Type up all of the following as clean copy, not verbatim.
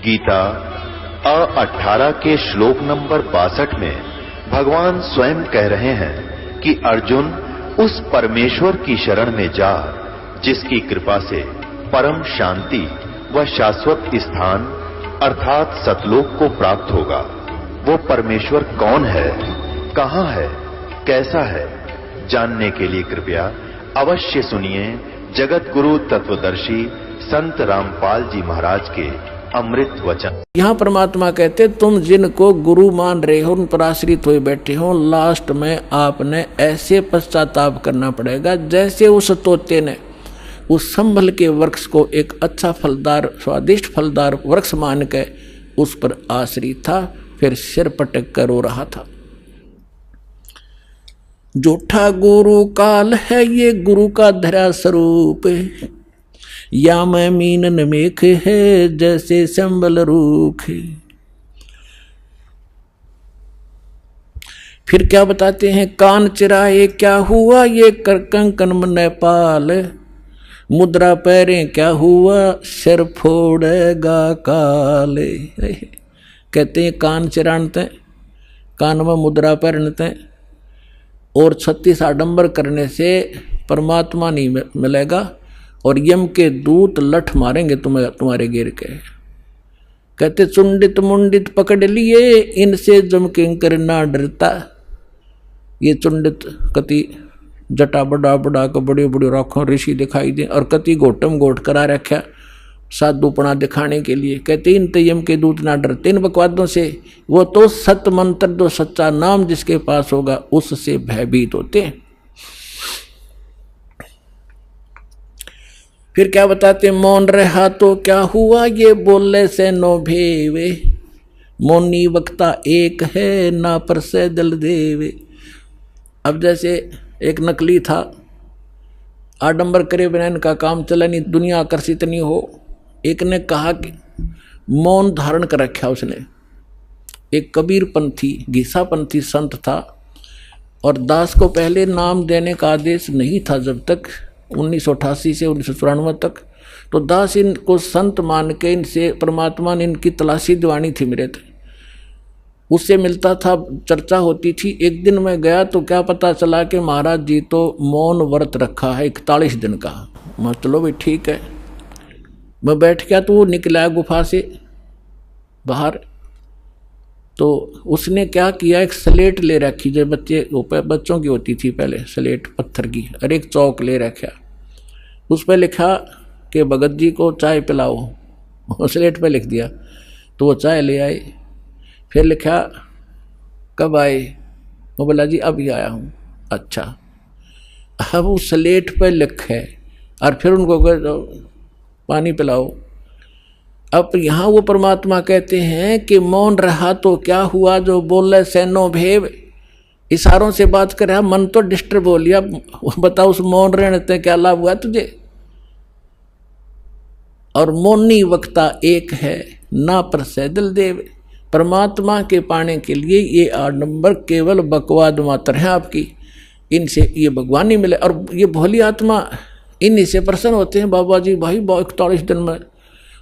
गीता 18 के श्लोक नंबर 62 में भगवान स्वयं कह रहे हैं कि अर्जुन उस परमेश्वर की शरण में जा जिसकी कृपा से परम शांति व शाश्वत स्थान अर्थात सतलोक को प्राप्त होगा। वो परमेश्वर कौन है, कहां है, कैसा है, जानने के लिए कृपया अवश्य सुनिए जगत गुरु तत्वदर्शी संत रामपाल जी महाराज के अमृत वचन। यहाँ परमात्मा कहते तुम जिनको गुरु मान रहे हो, उन पर आश्रित हुए बैठे हो, लास्ट में आपने ऐसे पश्चाताप करना पड़ेगा जैसे उस तोते ने उस संभल के वृक्ष को एक अच्छा फलदार स्वादिष्ट फलदार वृक्ष मान के उस पर आश्रित था, फिर सिर पटक कर रो रहा था। झूठा गुरु काल है ये गुरु का धरा स्वरूप, या मैं मीनन मेख है जैसे संबल रूख। फिर क्या बताते हैं, कान चिराए क्या हुआ ये कर कंकन मन पाल, मुद्रा पैरे क्या हुआ सिर फोड़ेगा काले। कहते हैं कान चिरानते, कान में मुद्रा पहनते और 36 आडंबर करने से परमात्मा नहीं मिलेगा और यम के दूत लठ मारेंगे तुम्हारे गिर के। कहते चुंडित मुंडित पकड़ लिए इनसे जम किंकर ना डरता। ये चुंडित कति जटा बड़ा बड़ा को बड़े बड़े राखों ऋषि दिखाई दे और कति गोटम गोट करा रखा साधुपना दिखाने के लिए। कहते इन यम के दूत ना डरते इन बकवादों से, वो तो सत मंत्र जो सच्चा नाम जिसके पास होगा उससे भयभीत होते हैं। फिर क्या बताते, मौन रहा तो क्या हुआ ये बोले से नो भेवे, मौनी वक्ता एक है ना पर से दल देवे। अब जैसे एक नकली था, आडंबर करे बिना इनका काम चला नहीं, दुनिया आकर्षित नहीं हो। एक ने कहा कि मौन धारण कर रखा उसने। एक कबीर पंथी घीसा पंथी संत था और दास को पहले नाम देने का आदेश नहीं था जब तक 1988 से 1994 तक। तो दास इनको संत मान के इनसे परमात्मा ने इनकी तलाशी दिवानी थी मेरे थे, उससे मिलता था, चर्चा होती थी। एक दिन मैं गया तो क्या पता चला कि महाराज जी तो मौन व्रत रखा है 41 दिन का। मैं चलो भाई ठीक है, मैं बैठ गया तो वो निकला गुफा से बाहर। तो उसने क्या किया, एक स्लेट ले रखी जो बच्चों की होती थी पहले, स्लेट पत्थर की, और एक चौक ले रखा, उस पर लिखा कि भगत जी को चाय पिलाओ। स्लेट पे लिख दिया तो वो चाय ले आए। फिर लिखा कब आए, वो बोला जी अभी आया हूँ। अच्छा, अब उस स्लेट पे लिखे और फिर उनको पानी पिलाओ। अब यहाँ वो परमात्मा कहते हैं कि मौन रहा तो क्या हुआ जो बोले से नो भेव, इशारों से बात कर रहा, मन तो डिस्टर्ब हो लिया। बताओ उस मौन रहने से क्या लाभ हुआ तुझे। और मौनी वक्ता एक है ना पर सैदल देव, परमात्मा के पाने के लिए ये आडंबर केवल बकवाद मात्र है आपकी, इनसे ये भगवान नहीं मिले। और ये भोली आत्मा इन्हीं से प्रसन्न होते हैं। बाबा जी भाई 41 दिन में,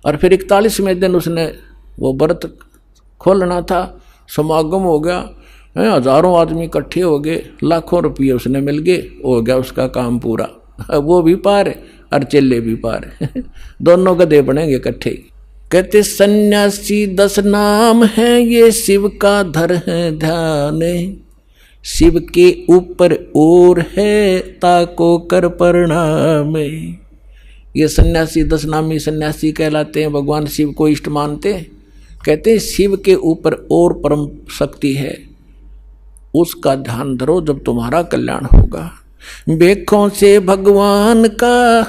और फिर 41वें दिन उसने वो व्रत खोलना था, समागम हो गया, हजारों आदमी इकट्ठे हो गए, लाखों रुपये उसने मिल गए, हो गया उसका काम पूरा। वो भी पार और चेले भी पार। दोनों गधे बनेंगे इकट्ठे। कहते सन्यासी 10 नाम है ये शिव का धर है ध्यान, शिव के ऊपर और है ताको कर प्रणाम। ये सन्यासी 10 नामी सन्यासी कहलाते हैं, भगवान शिव को इष्ट मानते हैं। कहते हैं शिव के ऊपर और परम शक्ति है, उसका ध्यान धरो जब तुम्हारा कल्याण होगा। बेखों से भगवान का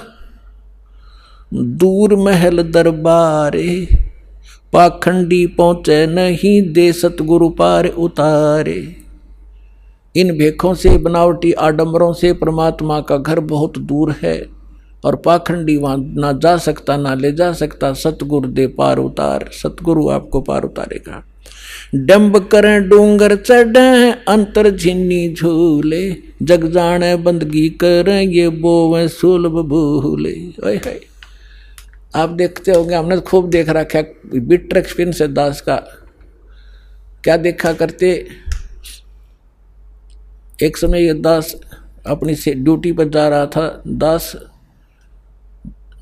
दूर महल दरबारे, पाखंडी पहुँचे नहीं दे सतगुरु पार उतारे। इन भेखों से बनावटी आडंबरों से परमात्मा का घर बहुत दूर है और पाखंडी वहाँ ना जा सकता ना ले जा सकता। सतगुरु दे पार उतार, सतगुरु आपको पार उतारेगा। डंब करें डूंगर चढ़े अंतर झिन्नी झूले, जग जाने बंदगी करें ये बोवें सुलभ भूले। आप देखते होंगे, हमने तो खूब देख रखा है, बिटर एक्सपीरियंस है दास का। क्या देखा करते, एक समय ये दास अपनी ड्यूटी पर जा रहा था। दास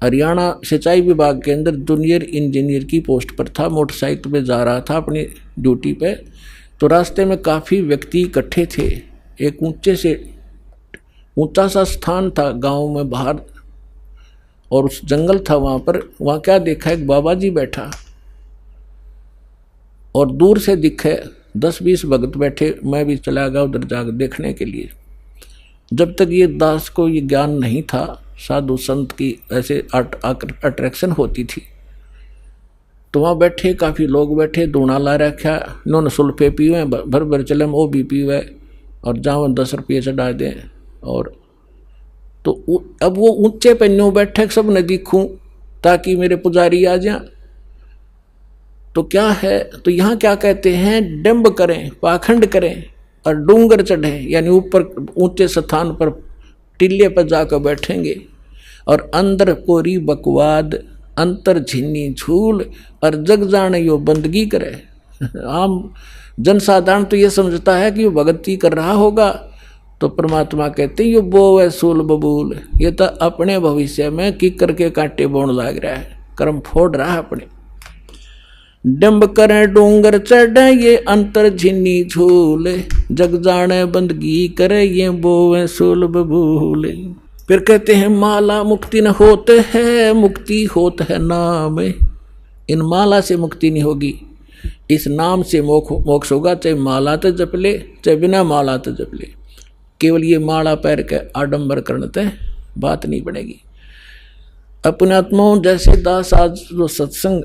हरियाणा सिंचाई विभाग के अंदर जूनियर इंजीनियर की पोस्ट पर था, मोटरसाइकिल पे जा रहा था अपनी ड्यूटी पे। तो रास्ते में काफ़ी व्यक्ति इकट्ठे थे। एक ऊंचा सा स्थान था गांव में बाहर, और उस जंगल था वहाँ पर। वहाँ क्या देखा, एक बाबा जी बैठा, और दूर से दिखे 10-20 भगत बैठे। मैं भी चला गया उधर जाकर देखने के लिए। जब तक ये दास को ये ज्ञान नहीं था साधु संत की ऐसे अट्रैक्शन होती थी, तो वहाँ बैठे काफ़ी लोग बैठे, दूना ला रखा, इन्होंने सुल्फे पीवे, भर भर चले वो भी पीवे, और जहाँ 10 रुपये चढ़ा दें। और तो अब वो ऊंचे पे न्यू बैठे, सब न दिखूं ताकि मेरे पुजारी आ जाए। तो क्या है, तो यहाँ क्या कहते हैं, डंब करें, पाखंड करें और डूंगर चढ़े, यानी ऊपर ऊंचे स्थान पर टिल्ले पर जाकर बैठेंगे, और अंदर कोरी बकवाद, अंतर झिन्नी झूल, और जग जाने यो बंदगी करे। आम जनसाधारण तो ये समझता है कि वो भक्ति कर रहा होगा, तो परमात्मा कहते हैं यो बो है सूल बबूल, ये तो अपने भविष्य में किकर के कांटे बोन लाग रहा है, कर्म फोड़ रहा है अपने। डंब करे डूंगर चढ़े ये अंतर झिन्नी झूल, जग जाने बंदगी करे ये बोवे सूल बबूल। फिर कहते हैं माला मुक्ति न होते है, मुक्ति होत है नाम। इन माला से मुक्ति नहीं होगी, इस नाम से मोक्ष होगा। चाहे माला तो जप ले, चाहे बिना माला तो जप ले, केवल ये माला पैर के आडंबर करते बात नहीं बनेगी। अपने आत्माओं जैसे दास आज जो सत्संग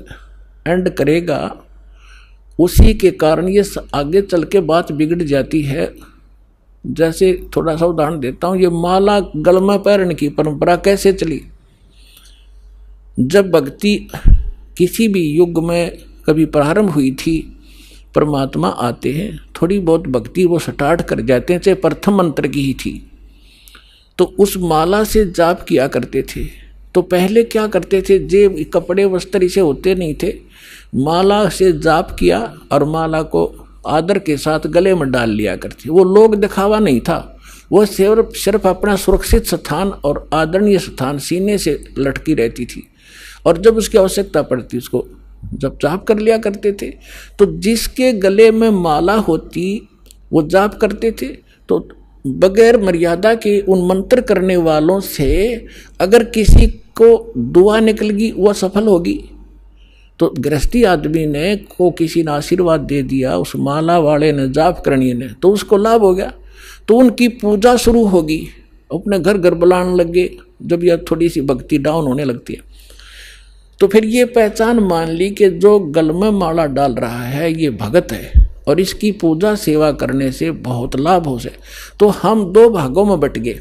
एंड करेगा, उसी के कारण ये आगे चल के बात बिगड़ जाती है। जैसे थोड़ा सा उदाहरण देता हूँ, ये माला गल में पहनने की परंपरा कैसे चली। जब भक्ति किसी भी युग में कभी प्रारंभ हुई थी, परमात्मा आते हैं, थोड़ी बहुत भक्ति वो स्टार्ट कर जाते हैं, चाहे प्रथम मंत्र की ही थी, तो उस माला से जाप किया करते थे। तो पहले क्या करते थे, जेब कपड़े वस्त्र इसे होते नहीं थे, माला से जाप किया और माला को आदर के साथ गले में डाल लिया करते। वो लोग दिखावा नहीं था, वो सिर्फ अपना सुरक्षित स्थान और आदरणीय स्थान सीने से लटकी रहती थी, और जब उसकी आवश्यकता पड़ती उसको जब जाप कर लिया करते थे। तो जिसके गले में माला होती वो जाप करते थे। तो बगैर मर्यादा के उन मंत्र करने वालों से अगर किसी को दुआ निकल गई वो सफल होगी। तो गृहस्थी आदमी ने को किसी ने आशीर्वाद दे दिया, उस माला वाले ने, जाप करनी ने, तो उसको लाभ हो गया। तो उनकी पूजा शुरू होगी, अपने घर घर बुलाने लगे। जब यह थोड़ी सी भक्ति डाउन होने लगती है, तो फिर ये पहचान मान ली कि जो गल में माला डाल रहा है ये भगत है, और इसकी पूजा सेवा करने से बहुत लाभ हो से। तो हम 2 भागों में बट गए।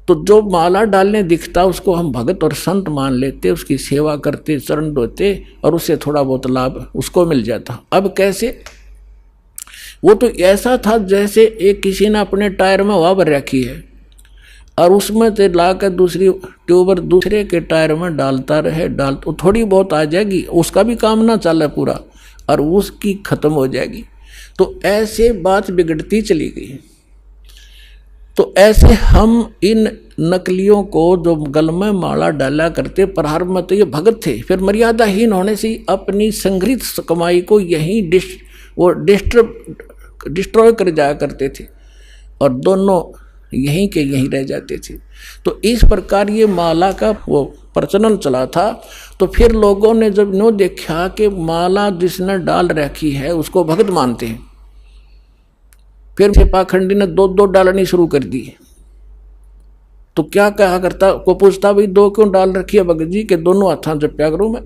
तो जो माला डालने दिखता उसको हम भगत और संत मान लेते, उसकी सेवा करते, चरण धोते, और उससे थोड़ा बहुत लाभ उसको मिल जाता। अब कैसे, वो तो ऐसा था जैसे एक किसी ने अपने टायर में हवा भर रखी है, और उसमें से ला कर दूसरी ट्यूबर दूसरे के टायर में डालता रहे, तो थोड़ी बहुत आ जाएगी, उसका भी काम ना चले पूरा, और उसकी खत्म हो जाएगी। तो ऐसे बात बिगड़ती चली गई। तो ऐसे हम इन नकलियों को जो गल में माला डाला करते, प्रारंभ में तो ये भगत थे, फिर मर्यादाहीन होने से अपनी संग्रहित कमाई को यहीं डिस्ट्रॉय कर जाया करते थे, और दोनों यहीं के यहीं रह जाते थे। तो इस प्रकार ये माला का वो प्रचलन चला था। तो फिर लोगों ने जब नो देखा कि माला जिसने डाल रखी है उसको भगत मानते हैं, फिर से पाखंडी ने 2 डालनी शुरू कर दी। तो क्या कहा करता, को पूछता भाई 2 क्यों डाल रखी है भगत जी के, दोनों हाथों जप्या करूं मैं।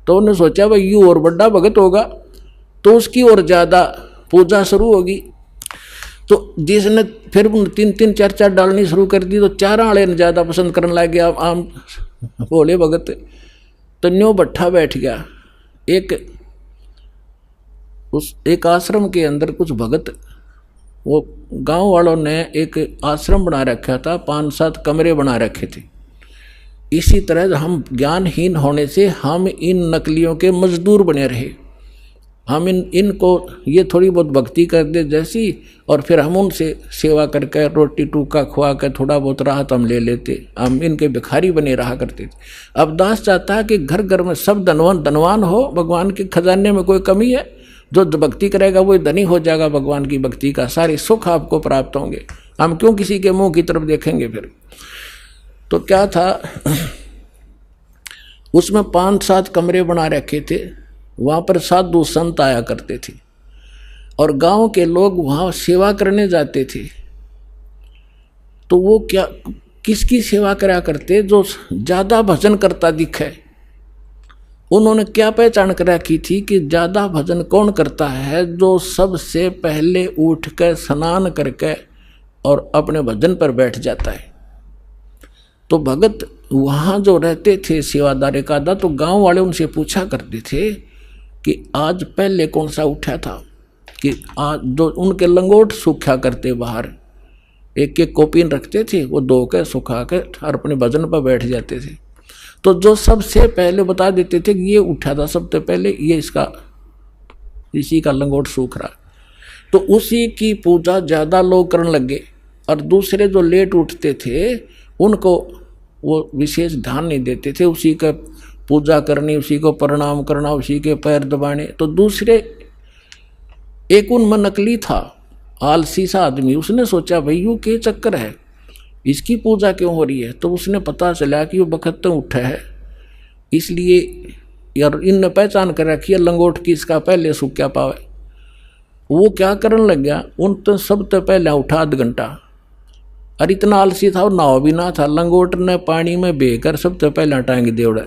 तो उन्होंने सोचा भाई यू और बड़ा भगत होगा तो उसकी और ज्यादा पूजा शुरू होगी। तो जिसने फिर 3-3, 4-4 डालनी शुरू कर दी, तो 4 वाले ने ज्यादा पसंद करने लग गया आम भोले भगत। तो न्यो भट्ठा बैठ गया। एक आश्रम के अंदर कुछ भगत, वो गांव वालों ने एक आश्रम बना रखा था, 5-7 कमरे बना रखे थे। इसी तरह हम ज्ञानहीन होने से हम इन नकलियों के मजदूर बने रहे। हम इनको ये थोड़ी बहुत भक्ति कर दे जैसी, और फिर हम उनसे सेवा करके रोटी टूका खुआ कर थोड़ा बहुत राहत हम ले लेते, हम इनके भिखारी बने रहा करते थे। अब दास चाहता है कि घर घर में सब धनवान हो, भगवान के खजाने में कोई कमी है? जो भक्ति करेगा वो धनी हो जाएगा, भगवान की भक्ति का सारे सुख आपको प्राप्त होंगे। हम क्यों किसी के मुंह की तरफ देखेंगे फिर? तो क्या था, उसमें 5-7 कमरे बना रखे थे, वहाँ पर साधु संत आया करते थे और गांव के लोग वहाँ सेवा करने जाते थे। तो वो क्या किसकी सेवा करा करते? जो ज़्यादा भजन करता दिखे। उन्होंने क्या पहचान कर रखी थी कि ज़्यादा भजन कौन करता है? जो सबसे पहले उठ कर स्नान करके और अपने भजन पर बैठ जाता है। तो भगत वहाँ जो रहते थे सेवादार का दा, तो गांव वाले उनसे पूछा करते थे कि आज पहले कौन सा उठा था, कि आज जो उनके लंगोट सूखा करते बाहर, एक एक कोपीन रखते थे, वो धो के सुखा के और अपने भजन पर बैठ जाते थे। तो जो सबसे पहले बता देते थे कि ये उठा था सबसे पहले, ये इसी का लंगोट सूख रहा, तो उसी की पूजा ज़्यादा लोग करने लगे। और दूसरे जो लेट उठते थे उनको वो विशेष ध्यान नहीं देते थे, उसी का पूजा करनी, उसी को प्रणाम करना, उसी के पैर दबाने। तो दूसरे एक उनमें नकली था, आलसी सा आदमी, उसने सोचा भाई यू के चक्कर है, इसकी पूजा क्यों हो रही है? तो उसने पता चला कि वो बखत तो उठा है, इसलिए यार इनने पहचान कर रखी है लंगोट की, इसका पहले सूख क्या पावे। वो क्या करने लग गया, उन तो सब तो पहले उठा 1 घंटा, और इतना आलसी था और नाव भी ना था, लंगोट ने पानी में बेकर सबसे पहले टांग दे उड़ा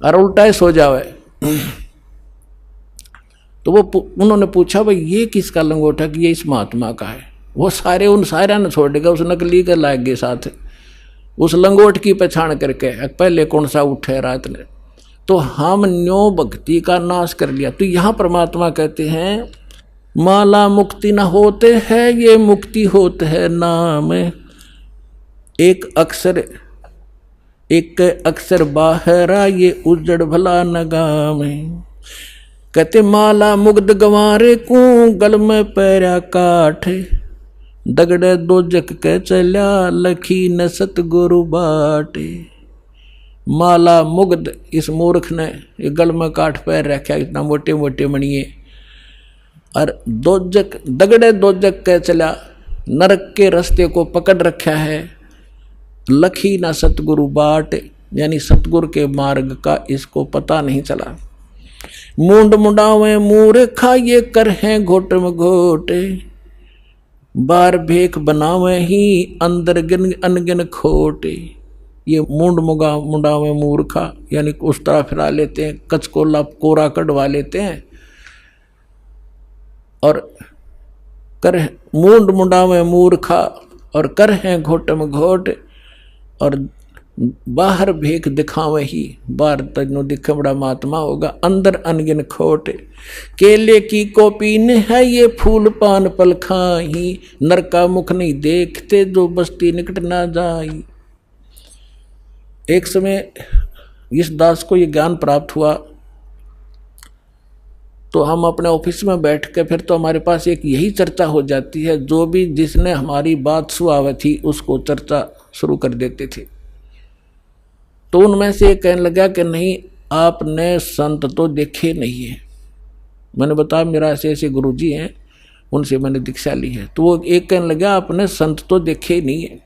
और उल्टा ही सो जावे। तो वो उन्होंने पूछा भाई ये किसका लंगोट है? कि ये इस महात्मा का है। वो सारे उन सारा ने छोड़ देगा, उस नकली के लाग गए साथ, उस लंगोट की पहचान करके पहले कौन सा उठे रात ने। तो हम न्यो भक्ति का नाश कर लिया। तो यहाँ परमात्मा कहते हैं माला मुक्ति न होते है, ये मुक्ति होते है नाम। एक अक्षर बाहरा, ये उजड़ भला नगाम। कहते माला मुग्ध गंवारे को, गल में पैरा काठ। दगड़े दो जग के चल्या, लखी न सतगुरु बाटे। माला मुग्ध, इस मूर्ख ने ये गल में काठ पैर रखा, इतना मोटे मोटे मणिये। और दगड़े दो जग के चल्या, नरक के रास्ते को पकड़ रखा है। लखी ना सतगुरु बाट, यानी सतगुरु के मार्ग का इसको पता नहीं चला। मुंड मुंडावे मूर्खा, ये कर हैं घोट में घोटे। बार भेख बनावे ही, अंदर अनगिन खोटे। ये मुंडावे मूर्खा, यानी उस तरह फिरा लेते हैं, कच को कोरा कटवा लेते हैं। और कर मुंड मुंडावे मूर्खा, और कर हैं घोट में घोट। और बाहर भेख दिखावे ही, बाहर तजनो दिखे बड़ा महात्मा होगा, अंदर अनगिन खोट। केले की कोपीन है, ये फूल पान पल खाही। नर का मुख नहीं देखते, जो बस्ती निकट ना जाई। एक समय इस दास को ये ज्ञान प्राप्त हुआ, तो हम अपने ऑफिस में बैठ के फिर तो हमारे पास एक यही चर्चा हो जाती है, जो भी जिसने हमारी बात सुनावी थी उसको चर्चा शुरू कर देते थे। तो उनमें से एक कहने लगा कि नहीं, आपने संत तो देखे नहीं है। मैंने बताया मेरा ऐसे ऐसे गुरुजी हैं, उनसे मैंने दीक्षा ली है। तो वो एक कहने लगा आपने संत तो देखे ही नहीं है।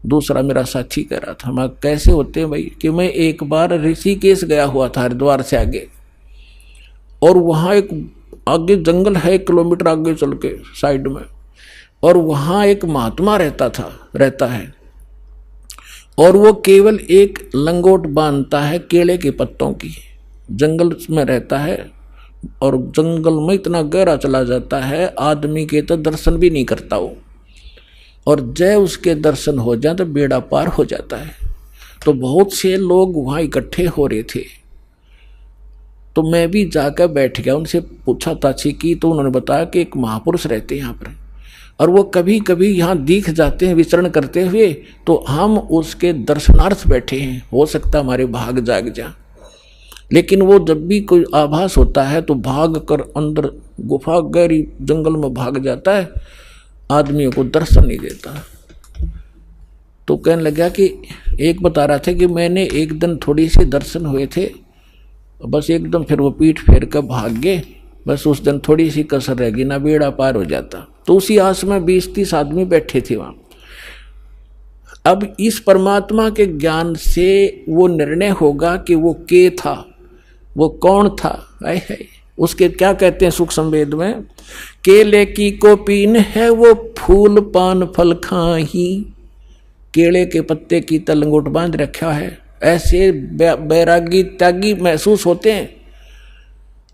दूसरा मेरा साथी कह रहा था, मैं कैसे होते हैं भाई? कि मैं एक बार ऋषिकेश गया हुआ था, हरिद्वार से आगे, और वहाँ एक आगे जंगल है, 1 किलोमीटर आगे चल के साइड में, और वहाँ एक महात्मा रहता है, और वो केवल एक लंगोट बांधता है केले के पत्तों की। जंगल में रहता है, और जंगल में इतना गहरा चला जाता है, आदमी के तो दर्शन भी नहीं करता वो, और जय उसके दर्शन हो जाए तो बेड़ा पार हो जाता है। तो बहुत से लोग वहाँ इकट्ठे हो रहे थे, तो मैं भी जाकर बैठ गया, उनसे पूछा ताछी की, तो उन्होंने बताया कि एक महापुरुष रहते हैं यहाँ पर, और वो कभी कभी यहाँ दिख जाते हैं विचरण करते हुए, तो हम उसके दर्शनार्थ बैठे हैं, हो सकता हमारे भाग जाग जा। लेकिन वो जब भी कोई आभास होता है तो भाग कर अंदर गुफा गहरी जंगल में भाग जाता है, आदमियों को दर्शन नहीं देता। तो कहने लगा कि एक बता रहा था कि मैंने एक दिन थोड़ी सी दर्शन हुए थे, बस एकदम फिर वो पीठ फेर कर भाग गए, बस उस दिन थोड़ी सी कसर रह गई, ना बेड़ा पार हो जाता। तो उसी आस में 20-30 आदमी बैठे थे वहाँ। अब इस परमात्मा के ज्ञान से वो निर्णय होगा कि वो के था, वो कौन था। आए है उसके क्या कहते हैं सुख संवेद में, केले की कोपीन है वो फूल पान फल खाही, केले के पत्ते की तलंगोट बांध रखा है। ऐसे बैरागी त्यागी महसूस होते हैं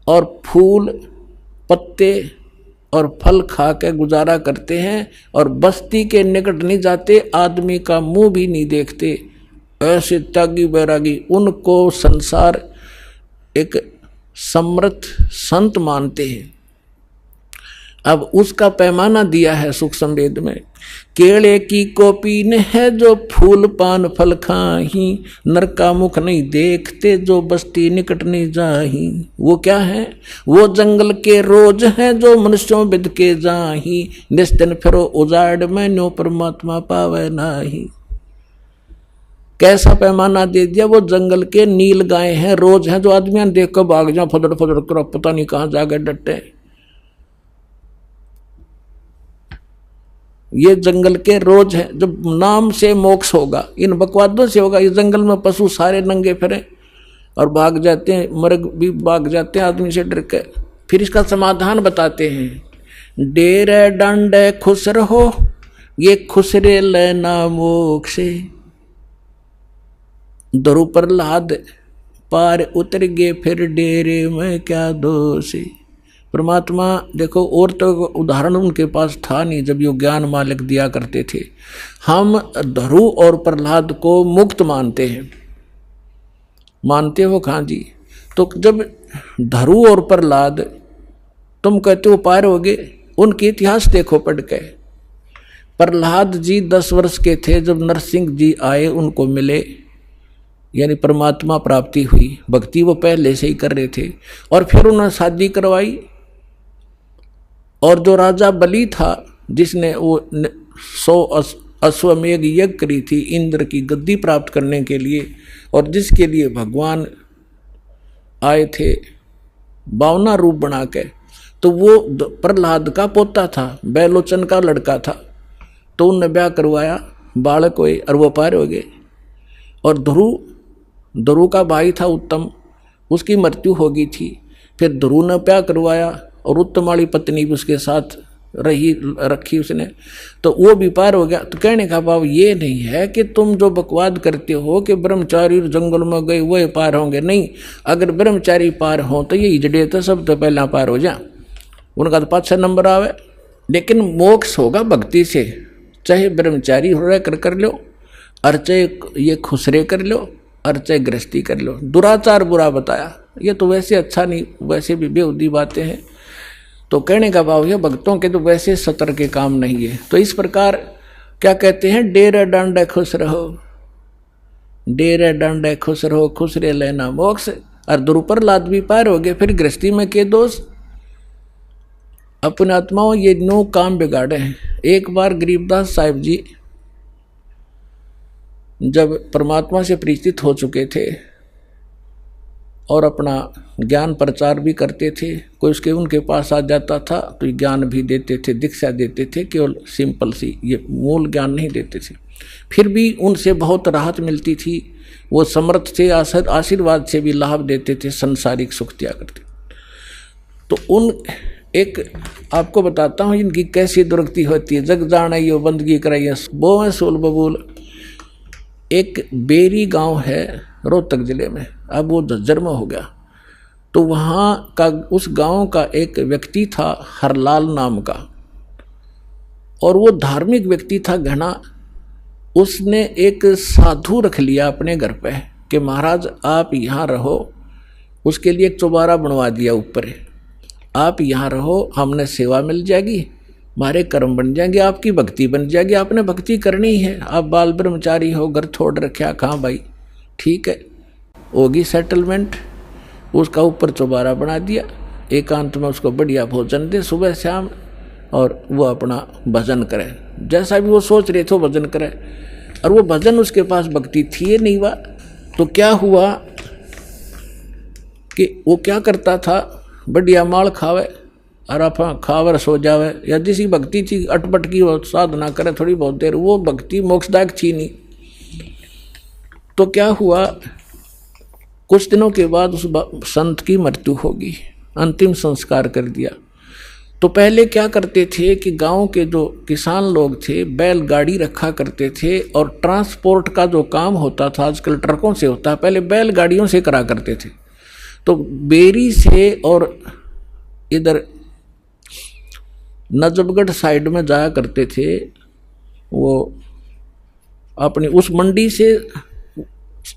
और फूल पत्ते और फल खा के गुजारा करते हैं और बस्ती के निकट नहीं जाते, आदमी का मुंह भी नहीं देखते। ऐसे त्यागी बैरागी, उनको संसार एक समर्थ संत मानते हैं। अब उसका पैमाना दिया है सुख संवेद में, केले की कोपीन है जो फूल पान फल खाही, नर का मुख नहीं देखते जो बस्ती निकट नहीं जाही। वो क्या है, वो जंगल के रोज है जो मनुष्यों बिद के जाही, निस्दिन फिरो उजाड़ में न्यो परमात्मा पावे नाही। कैसा पैमाना दे दिया, वो जंगल के नील गाय हैं, रोज हैं जो आदमियां देख कर भाग जाओ, फदड़ फदड़ कर पता नहीं कहां जाके डटे। ये जंगल के रोज है, जब नाम से मोक्ष होगा, इन बकवादों से होगा। इस जंगल में पशु सारे नंगे फिरे और भाग जाते हैं, मर्ग भी भाग जाते हैं आदमी से डर के। फिर इसका समाधान बताते हैं, डेरे डंडे खुश रहो ये खुसरे लेना मोक्ष, दरु प्रहलाद पार उतर गए फिर डेरे में क्या दोष। परमात्मा देखो, और तो उदाहरण उनके पास था नहीं जब ये ज्ञान मालिक दिया करते थे। हम धरु और प्रहलाद को मुक्त मानते हैं, मानते हो कहाँ जी? तो जब धरु और प्रहलाद तुम कहते हो पार हो गए, उनके इतिहास देखो पढ़ के। प्रहलाद जी 10 वर्ष के थे जब नरसिंह जी आए, उनको मिले, यानी परमात्मा प्राप्ति हुई। भक्ति वो पहले से ही कर रहे थे और फिर उन्होंने शादी करवाई। और जो राजा बलि था जिसने वो 100 अश्वमेघ यज्ञ करी थी इंद्र की गद्दी प्राप्त करने के लिए, और जिसके लिए भगवान आए थे 52 रूप बना के, तो वो प्रहलाद का पोता था, बैलोचन का लड़का था। तो उनने ब्याह करवाया, बालक हुए और वो पार हो गए। और ध्रुव का भाई था उत्तम, उसकी मृत्यु हो गई थी। फिर ध्रुव ने ब्याह करवाया और उत्तम वाली पत्नी भी उसके साथ रखी उसने, तो वो भी पार हो गया। तो कहने का भाव ये नहीं है कि तुम जो बकवाद करते हो कि ब्रह्मचारी जंगल में गए वह पार होंगे, नहीं। अगर ब्रह्मचारी पार हो तो ये इजड़े तो सब तो पहला पार हो जा, उनका तो 5-6 नंबर आवे। लेकिन मोक्ष होगा भक्ति से, चाहे ब्रह्मचारी हो रहा कर लो, और चाहे ये खुसरे कर लो, और चाहे गृहस्थी कर लो। दुराचार बुरा बताया, ये तो वैसे अच्छा नहीं, वैसे भी बेहुदी बातें हैं। तो कहने का भाव है भक्तों के तो वैसे सतर के काम नहीं है। तो इस प्रकार क्या कहते हैं, डेरे डांडे खुश रहो, डेरे डांडे खुश रहो खुसरे लेना मोक्ष। और दुरुप्रहलाद भी पार हो गए। फिर गृहस्थी में के दोष, अपने आत्माओं ये 9 काम बिगाड़े हैं। एक बार गरीबदास साहिब जी जब परमात्मा से परिचित हो चुके थे और अपना ज्ञान प्रचार भी करते थे, कोई उसके उनके पास आ जाता था तो ज्ञान भी देते थे, दीक्षा देते थे, केवल सिंपल सी, ये मूल ज्ञान नहीं देते थे। फिर भी उनसे बहुत राहत मिलती थी, वो समर्थ थे, आशीर्वाद से भी लाभ देते थे, संसारिक सुख दिया करते। तो उन एक आपको बताता हूँ इनकी कैसी दुर्गति होती है। जग जाने यो बंदगी कराइए बोए सोल बबूल। एक बेरी गांव है रोहतक जिले में, अब वो झज्जर में हो गया। तो वहाँ का उस गांव का एक व्यक्ति था हरलाल नाम का, और वो धार्मिक व्यक्ति था घना। उसने एक साधु रख लिया अपने घर पे कि महाराज आप यहाँ रहो। उसके लिए एक चौबारा बनवा दिया ऊपर, आप यहाँ रहो, हमने सेवा मिल जाएगी, हमारे कर्म बन जाएंगे, आपकी भक्ति बन जाएगी। आपने भक्ति करनी है, आप बाल ब्रह्मचारी हो, घर छोड़ रखा, कहाँ भाई, ठीक है, होगी सेटलमेंट। उसका ऊपर चौबारा बना दिया, एकांत में उसको बढ़िया भोजन दे सुबह शाम, और वो अपना भजन करे, जैसा भी वो सोच रहे थे वो भजन करे। और वो भजन उसके पास भक्ति थी नहीं हुआ, तो क्या हुआ कि वो क्या करता था, बढ़िया माल खावे और आप खावर सो जावे, या जिसी भक्ति थी अटपट की वो साधना करे थोड़ी बहुत देर, वो भक्ति मोक्षदायक थी नहीं। तो क्या हुआ, कुछ दिनों के बाद उस संत की मृत्यु होगी, अंतिम संस्कार कर दिया। तो पहले क्या करते थे कि गांव के जो किसान लोग थे बैलगाड़ी रखा करते थे, और ट्रांसपोर्ट का जो काम होता था आजकल ट्रकों से होता है, पहले बैलगाड़ियों से करा करते थे। तो बेरी से और इधर नजफगढ़ साइड में जाया करते थे, वो अपनी उस मंडी से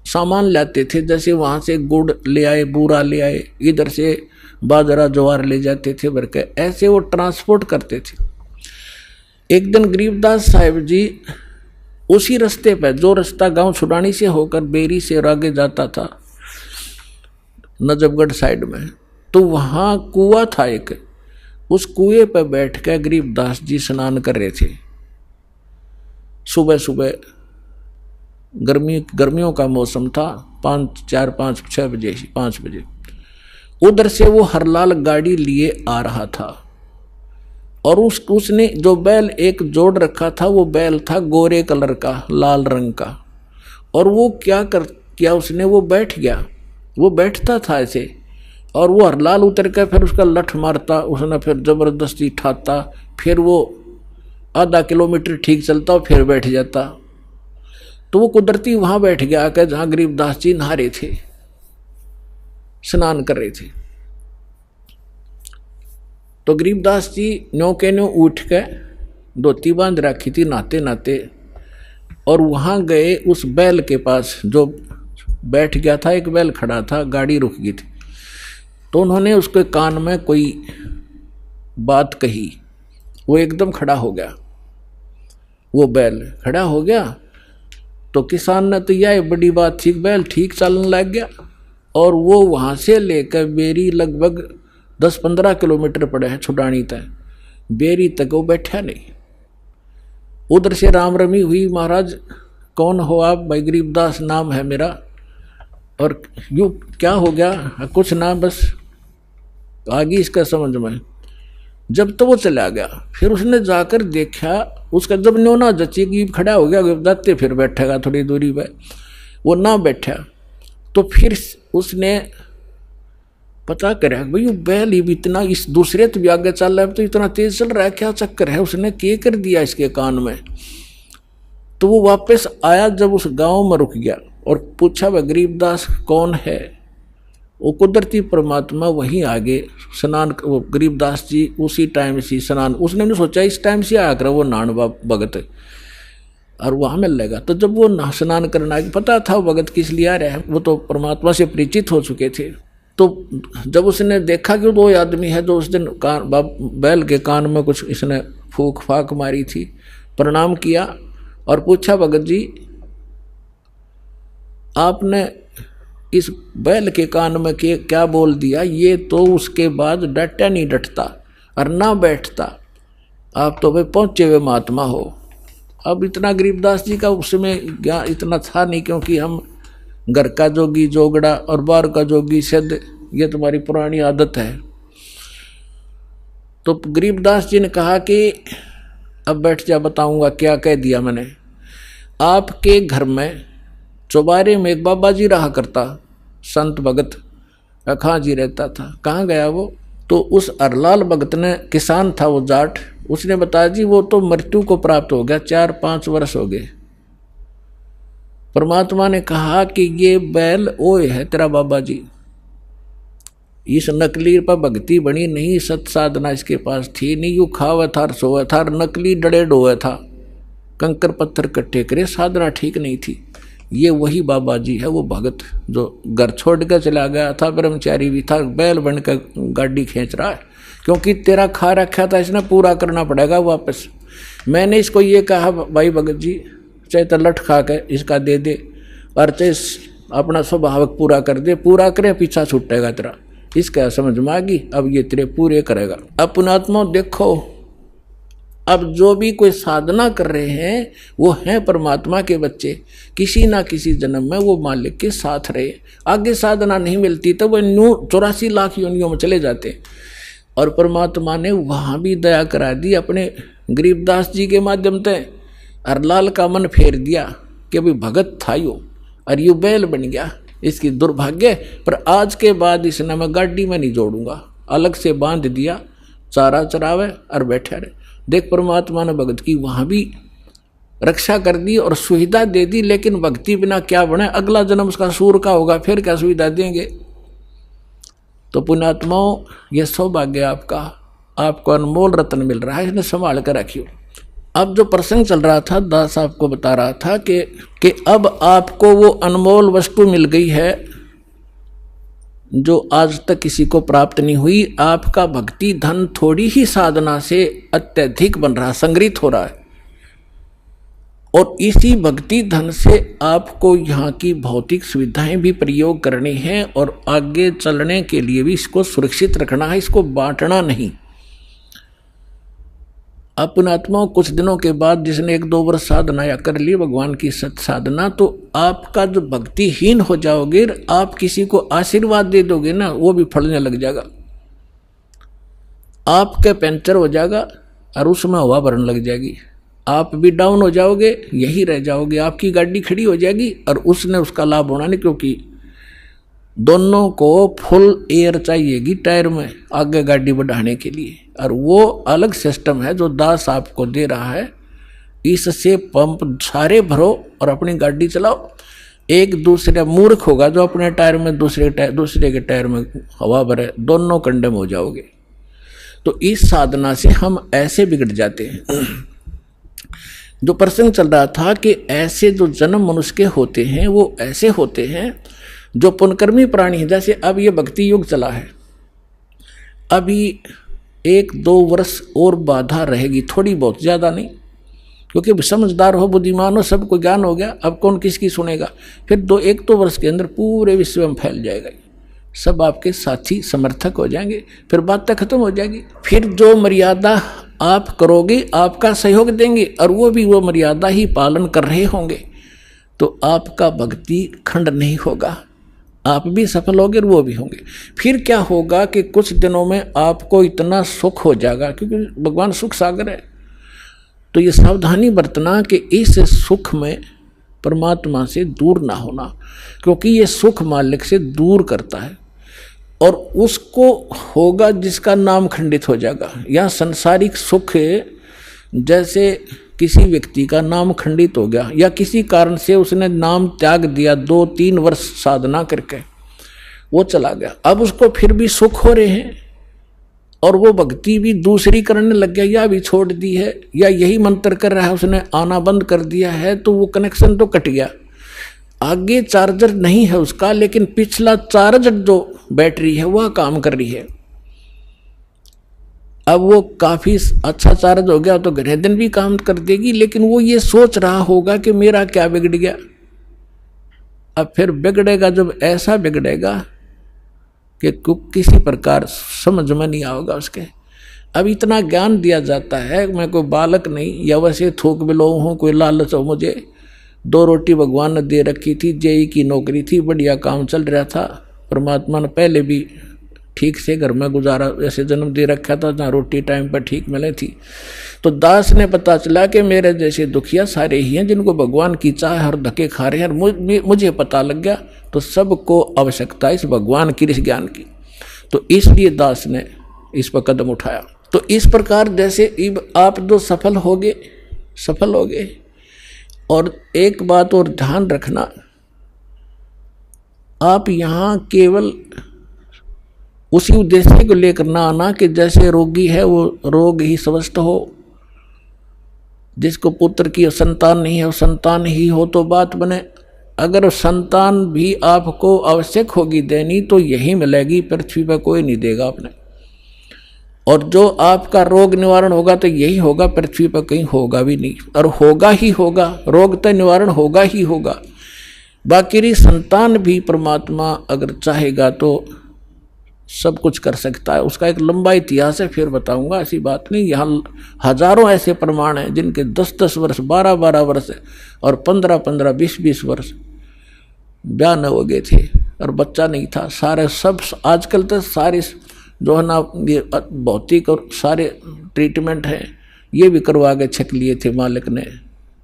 सामान लाते थे, जैसे वहाँ से गुड़ ले आए, बूरा ले आए, इधर से बाजरा ज्वार ले जाते थे भर के, ऐसे वो ट्रांसपोर्ट करते थे। एक दिन गरीबदास साहिब जी उसी रास्ते पे, जो रास्ता गांव छुड़ानी से होकर बेरी से और आगे जाता था नजफगढ़ साइड में, तो वहाँ कुआं था एक, उस कुएं पर बैठ कर गरीबदास जी स्नान कर रहे थे। सुबह सुबह गर्मियों का मौसम था, 5 बजे उधर से वो हरलाल गाड़ी लिए आ रहा था, और उसने जो बैल एक जोड़ रखा था, वो बैल था गोरे कलर का, लाल रंग का। और वो क्या उसने, वो बैठ गया, वो बैठता था ऐसे, और वो हरलाल उतर कर फिर उसका लठ मारता, उसने फिर जबरदस्ती ठाता, फिर वो आधा किलोमीटर ठीक चलता और फिर बैठ जाता। तो वो कुदरती वहां बैठ गया आकर जहां गरीबदास जी नहा रहे थे, स्नान कर रहे थे। तो गरीबदास जी न्यों के न्यों उठ के धोती बांध रखी थी नहाते नहाते, और वहां गए उस बैल के पास जो बैठ गया था, एक बैल खड़ा था, गाड़ी रुक गई थी। तो उन्होंने उसके कान में कोई बात कही, वो एकदम खड़ा हो गया, वो बैल खड़ा हो गया। तो किसान ने तो यह बड़ी बात थी, बैल ठीक चलने लग गया, और वो वहाँ से लेकर बेरी लगभग 10-15 किलोमीटर पड़े हैं छुड़ानी तक, बेरी तक वो बैठा नहीं। उधर से राम रमी हुई, महाराज कौन हो आप? भाई गरीबदास नाम है मेरा। और यूँ क्या हो गया? कुछ ना, बस आगे इसका समझ में। जब तो वो चला गया, फिर उसने जाकर देखा, उसका जब न्योना जची कि खड़ा हो गया, जाते फिर बैठेगा थोड़ी दूरी पे, वो ना बैठा। तो फिर उसने पता करा भाई वो बैल ही भी इतना, इस दूसरे तो भी आगे चल रहा है, तो इतना तेज चल रहा है, क्या चक्कर है? उसने क्या कर दिया इसके कान में। तो वो वापस आया, जब उस गांव में रुक गया और पूछा वह गरीबदास कौन है? वो कुदरती परमात्मा वहीं आगे स्नान, वो गरीबदास जी उसी टाइम से स्नान, उसने नहीं सोचा इस टाइम से आकर वो नान भगत और वहाँ मिल लेगा। तो जब वो स्नान करना पता था वो भगत किस लिए आ रहे हैं, वो तो परमात्मा से परिचित हो चुके थे। तो जब उसने देखा कि वो आदमी है जो उस दिन बैल के कान में कुछ इसने फूक फाक मारी थी, प्रणाम किया और पूछा भगत जी आपने इस बैल के कान में क्या बोल दिया? ये तो उसके बाद डटा नहीं डटता और ना बैठता, आप तो भाई पहुँचे हुए महात्मा हो। अब इतना गरीबदास जी का उसमें क्या इतना था नहीं, क्योंकि हम घर का जोगी जोगड़ा और बाहर का जोगी सिद्ध, ये तुम्हारी पुरानी आदत है। तो गरीबदास जी ने कहा कि अब बैठ जा, बताऊंगा क्या कह दिया मैंने। आपके घर में चौबारे में एक बाबा जी रहा करता, संत भगत अखा जी रहता था। कहाँ गया वो? तो उस अरलाल भगत ने, किसान था वो जाट, उसने बताया जी वो तो मृत्यु को प्राप्त हो गया, 4-5 वर्ष हो गए। परमात्मा ने कहा कि ये बैल ओए है तेरा बाबा जी, इस नकली पर भक्ति बनी नहीं, सत साधना इसके पास थी नहीं, यू खावा था सोया था, नकली डड़े डोया था, कंकर पत्थर कट्टे करे, साधना ठीक नहीं थी। ये वही बाबा जी है, वो भगत जो घर छोड़ कर चला गया था, ब्रह्मचारी भी था, बैल बनकर गाड़ी खींच रहा है, क्योंकि तेरा खा रखा था इसने पूरा करना पड़ेगा वापस। मैंने इसको ये कहा भाई भगत जी चाहे तो लठ खा के इसका दे दे और चाहे अपना स्वभावक पूरा कर दे, पूरा करे पीछा छूटेगा तेरा। इसका समझ में आ गई, अब ये तेरे पूरे करेगा। अब पुणात्मा देखो, अब जो भी कोई साधना कर रहे हैं वो हैं परमात्मा के बच्चे, किसी ना किसी जन्म में वो मालिक के साथ रहे। आगे साधना नहीं मिलती तो वो 84 लाख योनियों में चले जाते। और परमात्मा ने वहाँ भी दया करा दी अपने गरीबदास जी के माध्यम से, और लाल का मन फेर दिया कि भाई भगत था यो और यू बैल बन गया, इसकी दुर्भाग्य। पर आज के बाद इसने मैं गाड़ी में नहीं जोड़ूंगा, अलग से बांध दिया, चारा चरावे और बैठे रहे। देख परमात्मा ने भगत की वहाँ भी रक्षा कर दी और सुविधा दे दी, लेकिन भक्ति बिना क्या बने, अगला जन्म उसका सूर का होगा, फिर क्या सुविधा देंगे। तो पुण्यात्माओं ये सौभाग्य आपका, आपको अनमोल रत्न मिल रहा है, इसने संभाल कर रखियो। अब जो प्रसंग चल रहा था, दास आपको बता रहा था कि अब आपको वो अनमोल वस्तु मिल गई है जो आज तक किसी को प्राप्त नहीं हुई। आपका भक्ति धन थोड़ी ही साधना से अत्यधिक बन रहा, संग्रहित हो रहा है, और इसी भक्ति धन से आपको यहाँ की भौतिक सुविधाएं भी प्रयोग करनी है और आगे चलने के लिए भी इसको सुरक्षित रखना है, इसको बांटना नहीं। अपनात्मा कुछ दिनों के बाद जिसने 1-2 वर्ष साधना या कर ली भगवान की सत साधना, तो आपका जो भक्तिहीन हो जाओगे, आप किसी को आशीर्वाद दे दोगे ना, वो भी फलने लग जाएगा। आपके पंचर हो जाएगा और उसमें हवा भरने लग जाएगी, आप भी डाउन हो जाओगे, यही रह जाओगे। आपकी गाड़ी खड़ी हो जाएगी और उसने उसका लाभ होना नहीं, क्योंकि दोनों को फुल एयर चाहिएगी टायर में आगे गाड़ी बढ़ाने के लिए, और वो अलग सिस्टम है जो दास आपको दे रहा है। इससे पंप सारे भरो और अपनी गाड़ी चलाओ। एक दूसरे मूर्ख होगा जो अपने टायर में दूसरे के टायर में हवा भरे, दोनों कंडम हो जाओगे। तो इस साधना से हम ऐसे बिगड़ जाते हैं। जो प्रसंग चल रहा था कि ऐसे जो जन्म मनुष्य के होते हैं वो ऐसे होते हैं जो पुनकर्मी प्राणी है। जैसे अब ये भक्ति युग चला है, अभी 1-2 वर्ष और बाधा रहेगी, थोड़ी बहुत, ज़्यादा नहीं, क्योंकि समझदार हो, बुद्धिमान हो, सबको ज्ञान हो गया, अब कौन किसकी सुनेगा। फिर 1-2 वर्ष के अंदर पूरे विश्व में फैल जाएगा, सब आपके साथी समर्थक हो जाएंगे, फिर बात खत्म हो जाएगी। फिर जो मर्यादा आप करोगे आपका सहयोग देंगे और वो भी वो मर्यादा ही पालन कर रहे होंगे, तो आपका भक्ति खंड नहीं होगा, आप भी सफल होंगे और वो भी होंगे। फिर क्या होगा कि कुछ दिनों में आपको इतना सुख हो जाएगा, क्योंकि भगवान सुख सागर है। तो ये सावधानी बरतना कि इस सुख में परमात्मा से दूर ना होना, क्योंकि ये सुख मालिक से दूर करता है, और उसको होगा जिसका नाम खंडित हो जाएगा। या सांसारिक सुख, जैसे किसी व्यक्ति का नाम खंडित हो गया या किसी कारण से उसने नाम त्याग दिया, 2-3 वर्ष साधना करके वो चला गया, अब उसको फिर भी सुख हो रहे हैं और वो भक्ति भी दूसरी करने लग गया, या भी छोड़ दी है, या यही मंत्र कर रहा है, उसने आना बंद कर दिया है, तो वो कनेक्शन तो कट गया। आगे चार्जर नहीं है उसका, लेकिन पिछला चार्ज जो बैटरी है वह काम कर रही है। अब वो काफी अच्छा चार्ज हो गया तो घने दिन भी काम कर देगी, लेकिन वो ये सोच रहा होगा कि मेरा क्या बिगड़ गया। अब फिर बिगड़ेगा, जब ऐसा बिगड़ेगा कि किसी प्रकार समझ में नहीं आएगा उसके। अब इतना ज्ञान दिया जाता है, मैं कोई बालक नहीं या वैसे थोक बिलो हूँ, कोई लालच हो मुझे। 2 रोटी भगवान ने दे रखी थी, जेई की नौकरी थी, बढ़िया काम चल रहा था, परमात्मा ने पहले भी ठीक से घर में गुजारा, ऐसे जन्म दे रखा था जहाँ रोटी टाइम पर ठीक मिले थी। तो दास ने पता चला कि मेरे जैसे दुखिया सारे ही हैं जिनको भगवान की चाह हर धक्के खा रहे हैं। मुझे पता लग गया, तो सबको आवश्यकता इस भगवान की, इस ज्ञान की। तो इसलिए दास ने इस पर कदम उठाया। तो इस प्रकार जैसे आप जो सफल होगे। और एक बात और ध्यान रखना, आप यहाँ केवल उसी उद्देश्य को लेकर ना आना कि जैसे रोगी है वो रोग ही स्वस्थ हो, जिसको पुत्र की संतान नहीं है वो संतान ही हो तो बात बने। अगर संतान भी आपको आवश्यक होगी देनी तो यही मिलेगी, पृथ्वी पर कोई नहीं देगा आपने। और जो आपका रोग निवारण होगा तो यही होगा, पृथ्वी पर कहीं होगा भी नहीं, और होगा ही होगा, रोग तो निवारण होगा ही होगा। बाकी संतान भी परमात्मा अगर चाहेगा तो सब कुछ कर सकता है। उसका एक लंबा इतिहास है, फिर बताऊंगा, ऐसी बात नहीं। यहाँ हजारों ऐसे प्रमाण हैं जिनके 10-10 वर्ष, 12-12 वर्ष और 15-15, 20-20 वर्ष ब्याह न हो गए थे और बच्चा नहीं था। सारे सब आजकल तो सारे जो है ना ये भौतिक और सारे ट्रीटमेंट हैं, ये भी करवा के छक लिए थे मालिक ने,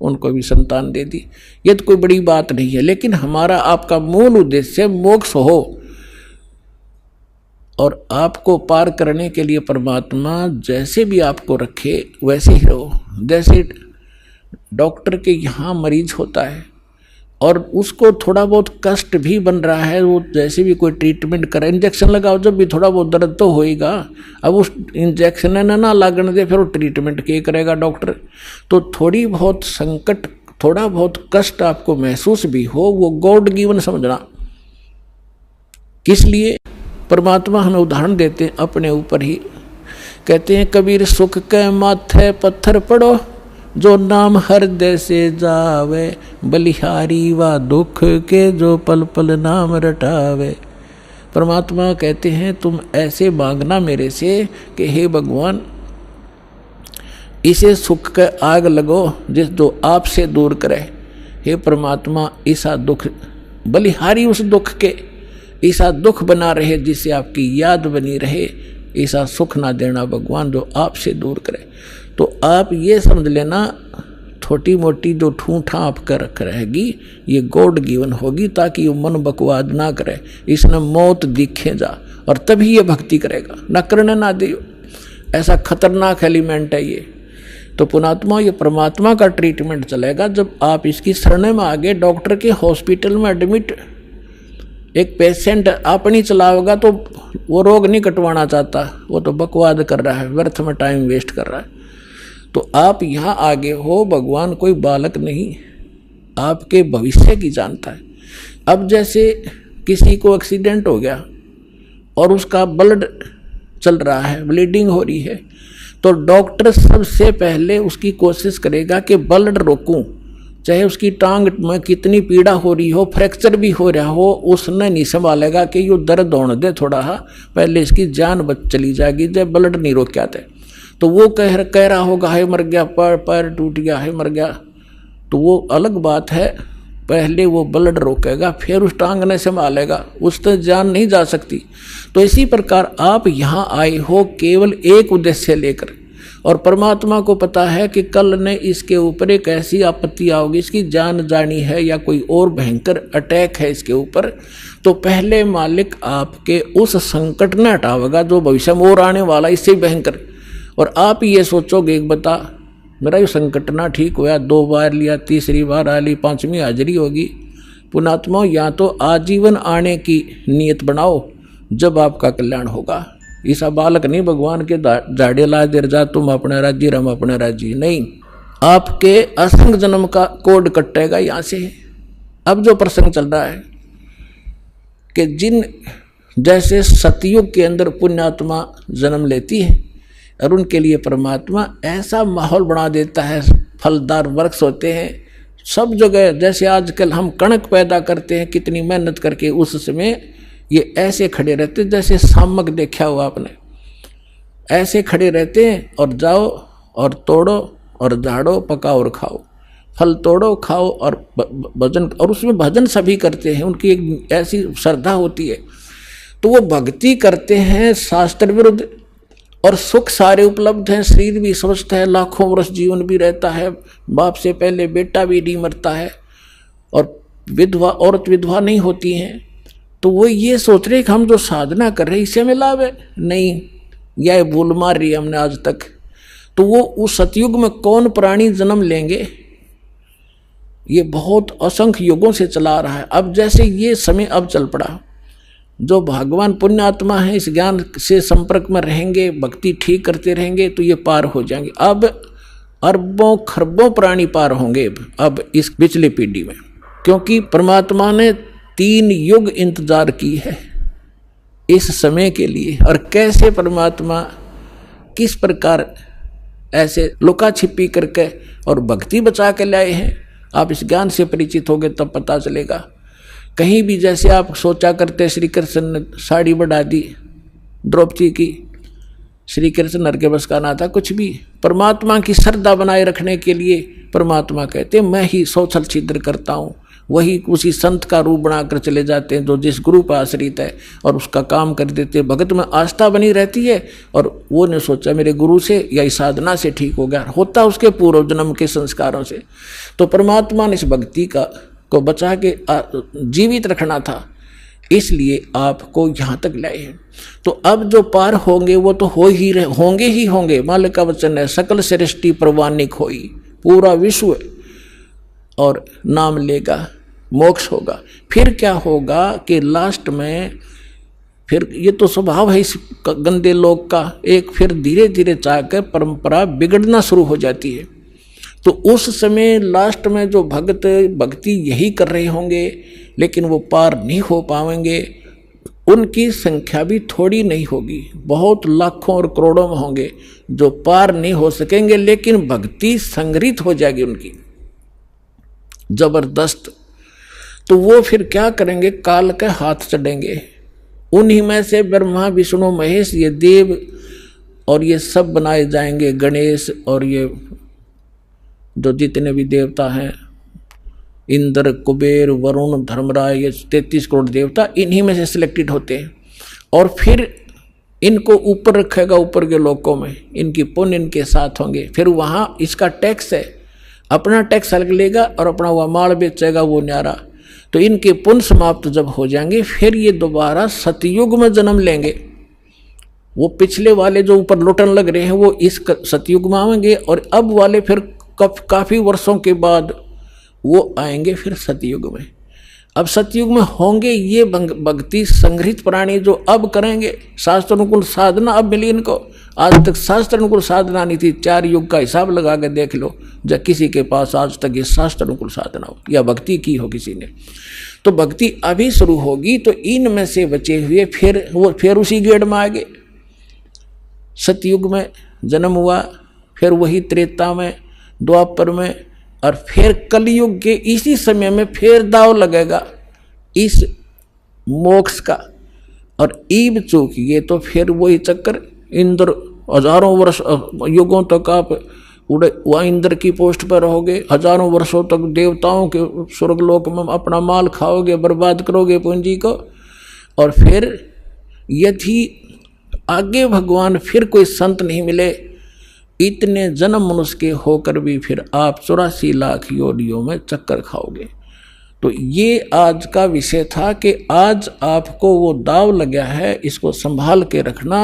उनको भी संतान दे दी। ये तो कोई बड़ी बात नहीं है, लेकिन हमारा आपका मूल उद्देश्य मोक्ष हो और आपको पार करने के लिए परमात्मा जैसे भी आपको रखे वैसे ही रहो। जैसे डॉक्टर के यहाँ मरीज होता है और उसको थोड़ा बहुत कष्ट भी बन रहा है, वो जैसे भी कोई ट्रीटमेंट करे, इंजेक्शन लगाओ, जब भी थोड़ा बहुत दर्द तो होएगा। अब उस इंजेक्शन ना लगने दे, फिर वो ट्रीटमेंट क्या करेगा डॉक्टर। तो थोड़ी बहुत संकट, थोड़ा बहुत कष्ट आपको महसूस भी हो, वो गॉड गिवन समझना। किस लिए परमात्मा हमें उदाहरण देते हैं अपने ऊपर ही। कहते हैं कबीर सुख के माथे पत्थर पड़ो, जो नाम हृदय से जावे, बलिहारी व दुख के जो पल पल नाम रटावे। परमात्मा कहते हैं तुम ऐसे मांगना मेरे से कि हे भगवान, इसे सुख के आग लगो जिस जो आपसे दूर करे। हे परमात्मा, ऐसा दुख, बलिहारी उस दुख के, ऐसा दुख बना रहे जिससे आपकी याद बनी रहे, ऐसा सुख ना देना भगवान जो आपसे दूर करे। तो आप ये समझ लेना, छोटी मोटी जो ठूठा आपका रख रहेगी ये गॉड गिवन होगी, ताकि वो मन बकवाद ना करे, इसने मौत दिखे जा, और तभी ये भक्ति करेगा, ना करने ना दियो। ऐसा खतरनाक एलिमेंट है ये। तो पुणात्मा, ये परमात्मा का ट्रीटमेंट चलेगा जब आप इसकी शरण में आगे। डॉक्टर के हॉस्पिटल में एडमिट एक पेशेंट अपनी चलाओगा तो वो रोग नहीं कटवाना चाहता, वो तो बकवाद कर रहा है, व्यर्थ में टाइम वेस्ट कर रहा है। तो आप यहाँ आगे हो, भगवान कोई बालक नहीं, आपके भविष्य की जानता है। अब जैसे किसी को एक्सीडेंट हो गया और उसका ब्लड चल रहा है, ब्लीडिंग हो रही है, तो डॉक्टर सबसे पहले उसकी कोशिश करेगा कि ब्लड रोकूं, चाहे उसकी टांग में कितनी पीड़ा हो रही हो, फ्रैक्चर भी हो रहा हो, उसने नहीं संभालेगा कि ये दर्द होने दे थोड़ा, पहले इसकी जान बच चली जाएगी जब ब्लड नहीं रोक आते। तो वो कह रहा होगा है मर गया, पैर टूट गया है मर गया, तो वो अलग बात है, पहले वो ब्लड रोकेगा फिर उस टांग ने संभालेगा, उससे जान नहीं जा सकती। तो इसी प्रकार आप यहाँ आए हो केवल एक उद्देश्य लेकर, और परमात्मा को पता है कि कल ने इसके ऊपर एक ऐसी आपत्ति आओगी, इसकी जान जानी है या कोई और भयंकर अटैक है इसके ऊपर, तो पहले मालिक आपके उस संकट ने हटावेगा जो भविष्य में और आने वाला इससे भयंकर। और आप ये सोचोगे बता मेरा ये संकट ना ठीक हुआ, 2 बार लिया, तीसरी बार आ ली, 5वीं हाजिरी होगी। पुणात्मा, या तो आजीवन आने की नीयत बनाओ जब आपका कल्याण होगा। ऐसा बालक नहीं भगवान के झाड़े ला देर जा तुम अपने राज्य रम अपने राज्य, नहीं, आपके असंग जन्म का कोड कटेगा यहाँ से। अब जो प्रसंग चल रहा है कि जिन जैसे सतयुग के अंदर पुण्यात्मा जन्म लेती है और उनके लिए परमात्मा ऐसा माहौल बना देता है, फलदार वृक्ष होते हैं सब जगह। जैसे आजकल हम कणक पैदा करते हैं कितनी मेहनत करके, उस समय ये ऐसे खड़े रहते जैसे सामक देखा हुआ आपने, ऐसे खड़े रहते हैं और जाओ और तोड़ो और झाड़ो, पकाओ और खाओ, फल तोड़ो खाओ और भजन, और उसमें भजन सभी करते हैं, उनकी एक ऐसी श्रद्धा होती है। तो वो भक्ति करते हैं शास्त्र विरुद्ध, और सुख सारे उपलब्ध हैं, शरीर भी स्वस्थ है, लाखों वर्ष जीवन भी रहता है, बाप से पहले बेटा भी नहीं मरता है, और विधवा औरत विधवा नहीं होती हैं। तो वो ये सोच रहे कि हम जो साधना कर रहे हैं इससे हमें लाभ है, नहीं, यह भूल मार रही है हमने आज तक। तो वो उस सतयुग में कौन प्राणी जन्म लेंगे, ये बहुत असंख्य युगों से चला रहा है। अब जैसे ये समय अब चल पड़ा, जो भगवान पुण्यात्मा है इस ज्ञान से संपर्क में रहेंगे, भक्ति ठीक करते रहेंगे तो ये पार हो जाएंगे। अब अरबों खरबों प्राणी पार होंगे अब इस पिछली पीढ़ी में, क्योंकि परमात्मा ने 3 युग इंतजार की है इस समय के लिए। और कैसे परमात्मा किस प्रकार ऐसे लुका छिपी करके और भक्ति बचा के लाए हैं। आप इस ज्ञान से परिचित होगे तब पता चलेगा। कहीं भी जैसे आप सोचा करते श्री कृष्ण ने साड़ी बढ़ा दी द्रौपदी की, श्री कृष्ण नर के बस का ना था कुछ भी। परमात्मा की श्रद्धा बनाए रखने के लिए परमात्मा कहते मैं ही सौछल छिद्र करता हूँ, वही उसी संत का रूप बनाकर चले जाते हैं जो जिस गुरु पर आश्रित है और उसका काम कर देते। भगत में आस्था बनी रहती है और वो ने सोचा मेरे गुरु से या इस साधना से ठीक हो गया, होता उसके पूर्व जन्म के संस्कारों से। तो परमात्मा ने इस भक्ति को बचा के जीवित रखना था, इसलिए आपको यहाँ तक लाए हैं। तो अब जो पार होंगे वो तो होंगे ही होंगे। मालिक का वचन है सकल सृष्टि प्रवानिक होई, पूरा विश्व और नाम लेगा, मोक्ष होगा। फिर क्या होगा कि लास्ट में फिर ये तो स्वभाव है इस गंदे लोक का, एक फिर धीरे धीरे चाहकर परंपरा बिगड़ना शुरू हो जाती है। तो उस समय लास्ट में जो भक्त भक्ति यही कर रहे होंगे लेकिन वो पार नहीं हो पाएंगे, उनकी संख्या भी थोड़ी नहीं होगी, बहुत लाखों और करोड़ों में होंगे जो पार नहीं हो सकेंगे, लेकिन भक्ति संग्रहित हो जाएगी उनकी जबरदस्त। तो वो फिर क्या करेंगे, काल के हाथ चढ़ेंगे। उन्हीं में से ब्रह्मा विष्णु महेश ये देव और ये सब बनाए जाएंगे, गणेश और ये जो जितने भी देवता हैं, इंद्र कुबेर वरुण धर्मराज, ये 33 करोड़ देवता इन्हीं में से सिलेक्टेड होते हैं। और फिर इनको ऊपर रखेगा, ऊपर के लोकों में इनकी पुण्य इनके साथ होंगे। फिर वहाँ इसका टैक्स है, अपना टैक्स अलग लेगा और अपना वह माल बेचेगा वो न्यारा। तो इनके पुण्य समाप्त जब हो जाएंगे फिर ये दोबारा सतयुग में जन्म लेंगे। वो पिछले वाले जो ऊपर लुटन लग रहे हैं वो इस सतयुग में आएंगे और अब वाले फिर काफ़ी वर्षों के बाद वो आएंगे फिर सतयुग में। अब सतयुग में होंगे ये भक्ति संग्रहित प्राणी जो अब करेंगे शास्त्र अनुकूल साधना। अब मिली इनको, आज तक शास्त्र अनुकूल साधना नहीं थी। 4 युग का हिसाब लगा के देख लो जब किसी के पास आज तक ये शास्त्र अनुकूल साधना हो या भक्ति की हो किसी ने। तो भक्ति अभी शुरू होगी तो इनमें से बचे हुए फिर उसी गेड़ में आगे सतयुग में जन्म हुआ, फिर वही त्रेता में, द्वापर में और फिर कलयुग के इसी समय में फिर दाव लगेगा इस मोक्ष का। और ईब चूकिए तो फिर वही चक्कर, इंद्र हजारों वर्ष युगों तक आप वहाँ इंद्र की पोस्ट पर रहोगे, हजारों वर्षों तक देवताओं के स्वर्गलोक में अपना माल खाओगे, बर्बाद करोगे पूंजी को। और फिर यदि आगे भगवान फिर कोई संत नहीं मिले, इतने जन्म मनुष्य के होकर भी फिर आप 84 लाख योनियों में चक्कर खाओगे। तो ये आज का विषय था कि आज आपको वो दाव लगा है, इसको संभाल के रखना।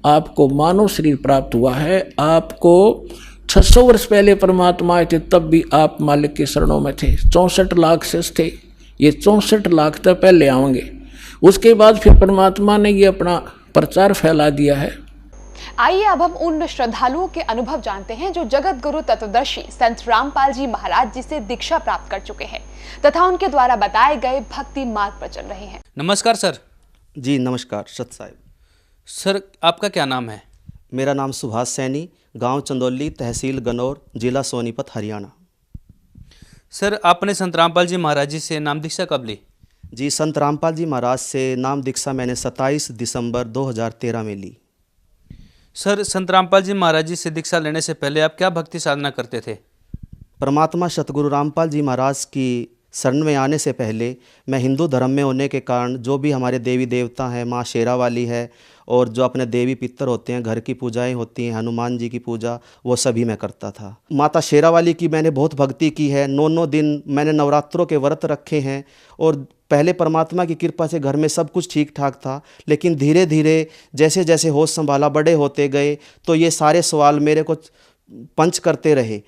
आपको मानव शरीर प्राप्त हुआ है, आपको 600 वर्ष पहले परमात्मा आए थे तब भी आप मालिक के शरणों में थे। 64 लाख शेष थे, ये 64 लाख तक पहले आएंगे। उसके बाद फिर परमात्मा ने ये अपना प्रचार फैला दिया है। आइए अब हम उन श्रद्धालुओं के अनुभव जानते हैं जो जगत गुरु तत्वदर्शी संत रामपाल जी महाराज जी से दीक्षा प्राप्त कर चुके हैं तथा उनके द्वारा बताए गए भक्ति मार्ग पर चल रहे हैं। नमस्कार सर। जी नमस्कार सत साहिब। सर आपका क्या नाम है? मेरा नाम सुभाष सैनी, गांव चंदौली, तहसील गनौर, जिला सोनीपत, हरियाणा। सर आपने संत रामपाल जी महाराज जी से नाम दीक्षा कब ली? जी संत रामपाल जी महाराज से नाम दीक्षा मैंने 27 दिसंबर 2013 में ली। सर संत रामपाल जी महाराज जी से दीक्षा लेने से पहले आप क्या भक्ति साधना करते थे? परमात्मा सतगुरु रामपाल जी महाराज की शरण में आने से पहले मैं हिंदू धर्म में होने के कारण जो भी हमारे देवी देवता हैं, माँ शेरावाली है और जो अपने देवी पितर होते हैं, घर की पूजाएं होती हैं, हनुमान जी की पूजा, वो सभी मैं करता था। माता शेरावाली की मैंने बहुत भक्ति की है। 9 दिन मैंने नवरात्रों के व्रत रखे हैं और पहले परमात्मा की कृपा से घर में सब कुछ ठीक ठाक था, लेकिन धीरे धीरे जैसे जैसे होश संभाला, बड़े होते गए तो ये सारे सवाल मेरे को पंच करते रहे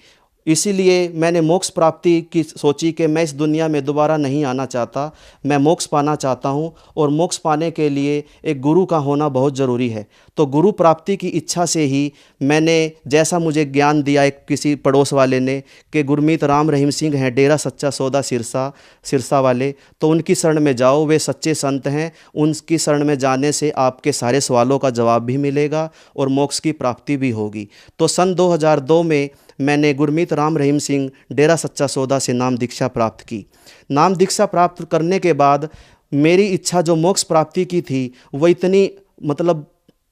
इसीलिए मैंने मोक्ष प्राप्ति की सोची कि मैं इस दुनिया में दोबारा नहीं आना चाहता, मैं मोक्ष पाना चाहता हूँ और मोक्ष पाने के लिए एक गुरु का होना बहुत ज़रूरी है। तो गुरु प्राप्ति की इच्छा से ही मैंने, जैसा मुझे ज्ञान दिया एक किसी पड़ोस वाले ने कि गुरमीत राम रहीम सिंह हैं, डेरा सच्चा सौदा सिरसा वाले, तो उनकी शरण में जाओ, वे सच्चे संत हैं, उनकी शरण में जाने से आपके सारे सवालों का जवाब भी मिलेगा और मोक्ष की प्राप्ति भी होगी। तो सन 2002 में मैंने गुरमीत राम रहीम सिंह डेरा सच्चा सौदा से नाम दीक्षा प्राप्त की। नाम दीक्षा प्राप्त करने के बाद मेरी इच्छा जो मोक्ष प्राप्ति की थी वो इतनी मतलब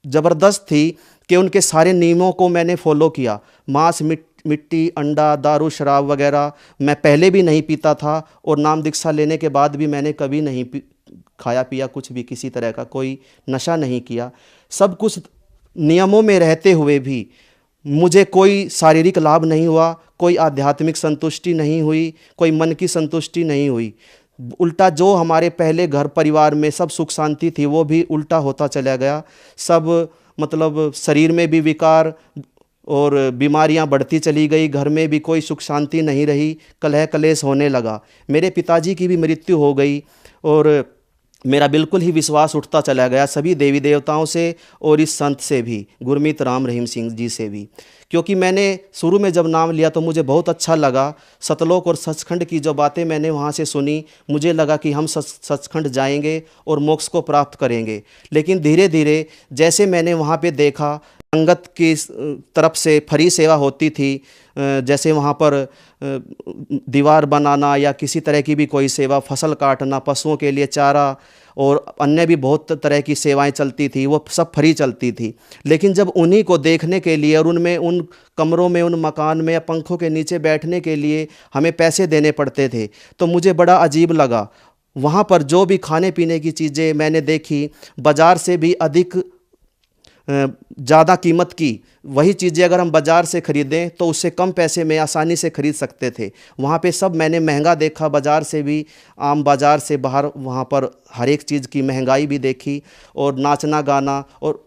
ज़बरदस्त थी कि उनके सारे नियमों को मैंने फॉलो किया। मांस, मिट्टी, अंडा, दारू, शराब वगैरह मैं पहले भी नहीं पीता था और नाम दीक्षा लेने के बाद भी मैंने कभी नहीं खाया पिया कुछ भी, किसी तरह का कोई नशा नहीं किया। सब कुछ नियमों में रहते हुए भी मुझे कोई शारीरिक लाभ नहीं हुआ, कोई आध्यात्मिक संतुष्टि नहीं हुई, कोई मन की संतुष्टि नहीं हुई। उल्टा जो हमारे पहले घर परिवार में सब सुख शांति थी वो भी उल्टा होता चला गया। सब मतलब शरीर में भी विकार और बीमारियां बढ़ती चली गई, घर में भी कोई सुख शांति नहीं रही, कलह कलेश होने लगा। मेरे पिताजी की भी मृत्यु हो गई और मेरा बिल्कुल ही विश्वास उठता चला गया सभी देवी देवताओं से और इस संत से भी, गुरमीत राम रहीम सिंह जी से भी। क्योंकि मैंने शुरू में जब नाम लिया तो मुझे बहुत अच्छा लगा। सतलोक और सचखंड की जो बातें मैंने वहाँ से सुनी, मुझे लगा कि हम सचखंड जाएंगे और मोक्ष को प्राप्त करेंगे। लेकिन धीरे धीरे जैसे मैंने वहाँ पे देखा, संगत की तरफ से फ्री सेवा होती थी, जैसे वहाँ पर दीवार बनाना या किसी तरह की भी कोई सेवा, फसल काटना, पशुओं के लिए चारा और अन्य भी बहुत तरह की सेवाएं चलती थी, वो सब फ्री चलती थी। लेकिन जब उन्हीं को देखने के लिए और उनमें, उन कमरों में, उन मकान में या पंखों के नीचे बैठने के लिए हमें पैसे देने पड़ते थे, तो मुझे बड़ा अजीब लगा। वहाँ पर जो भी खाने पीने की चीज़ें मैंने देखी, बाज़ार से भी अधिक ज़्यादा कीमत की वही चीज़ें अगर हम बाज़ार से ख़रीदें तो उससे कम पैसे में आसानी से ख़रीद सकते थे। वहाँ पे सब मैंने महंगा देखा, बाज़ार से भी, आम बाज़ार से बाहर वहाँ पर हर एक चीज़ की महंगाई भी देखी और नाचना गाना। और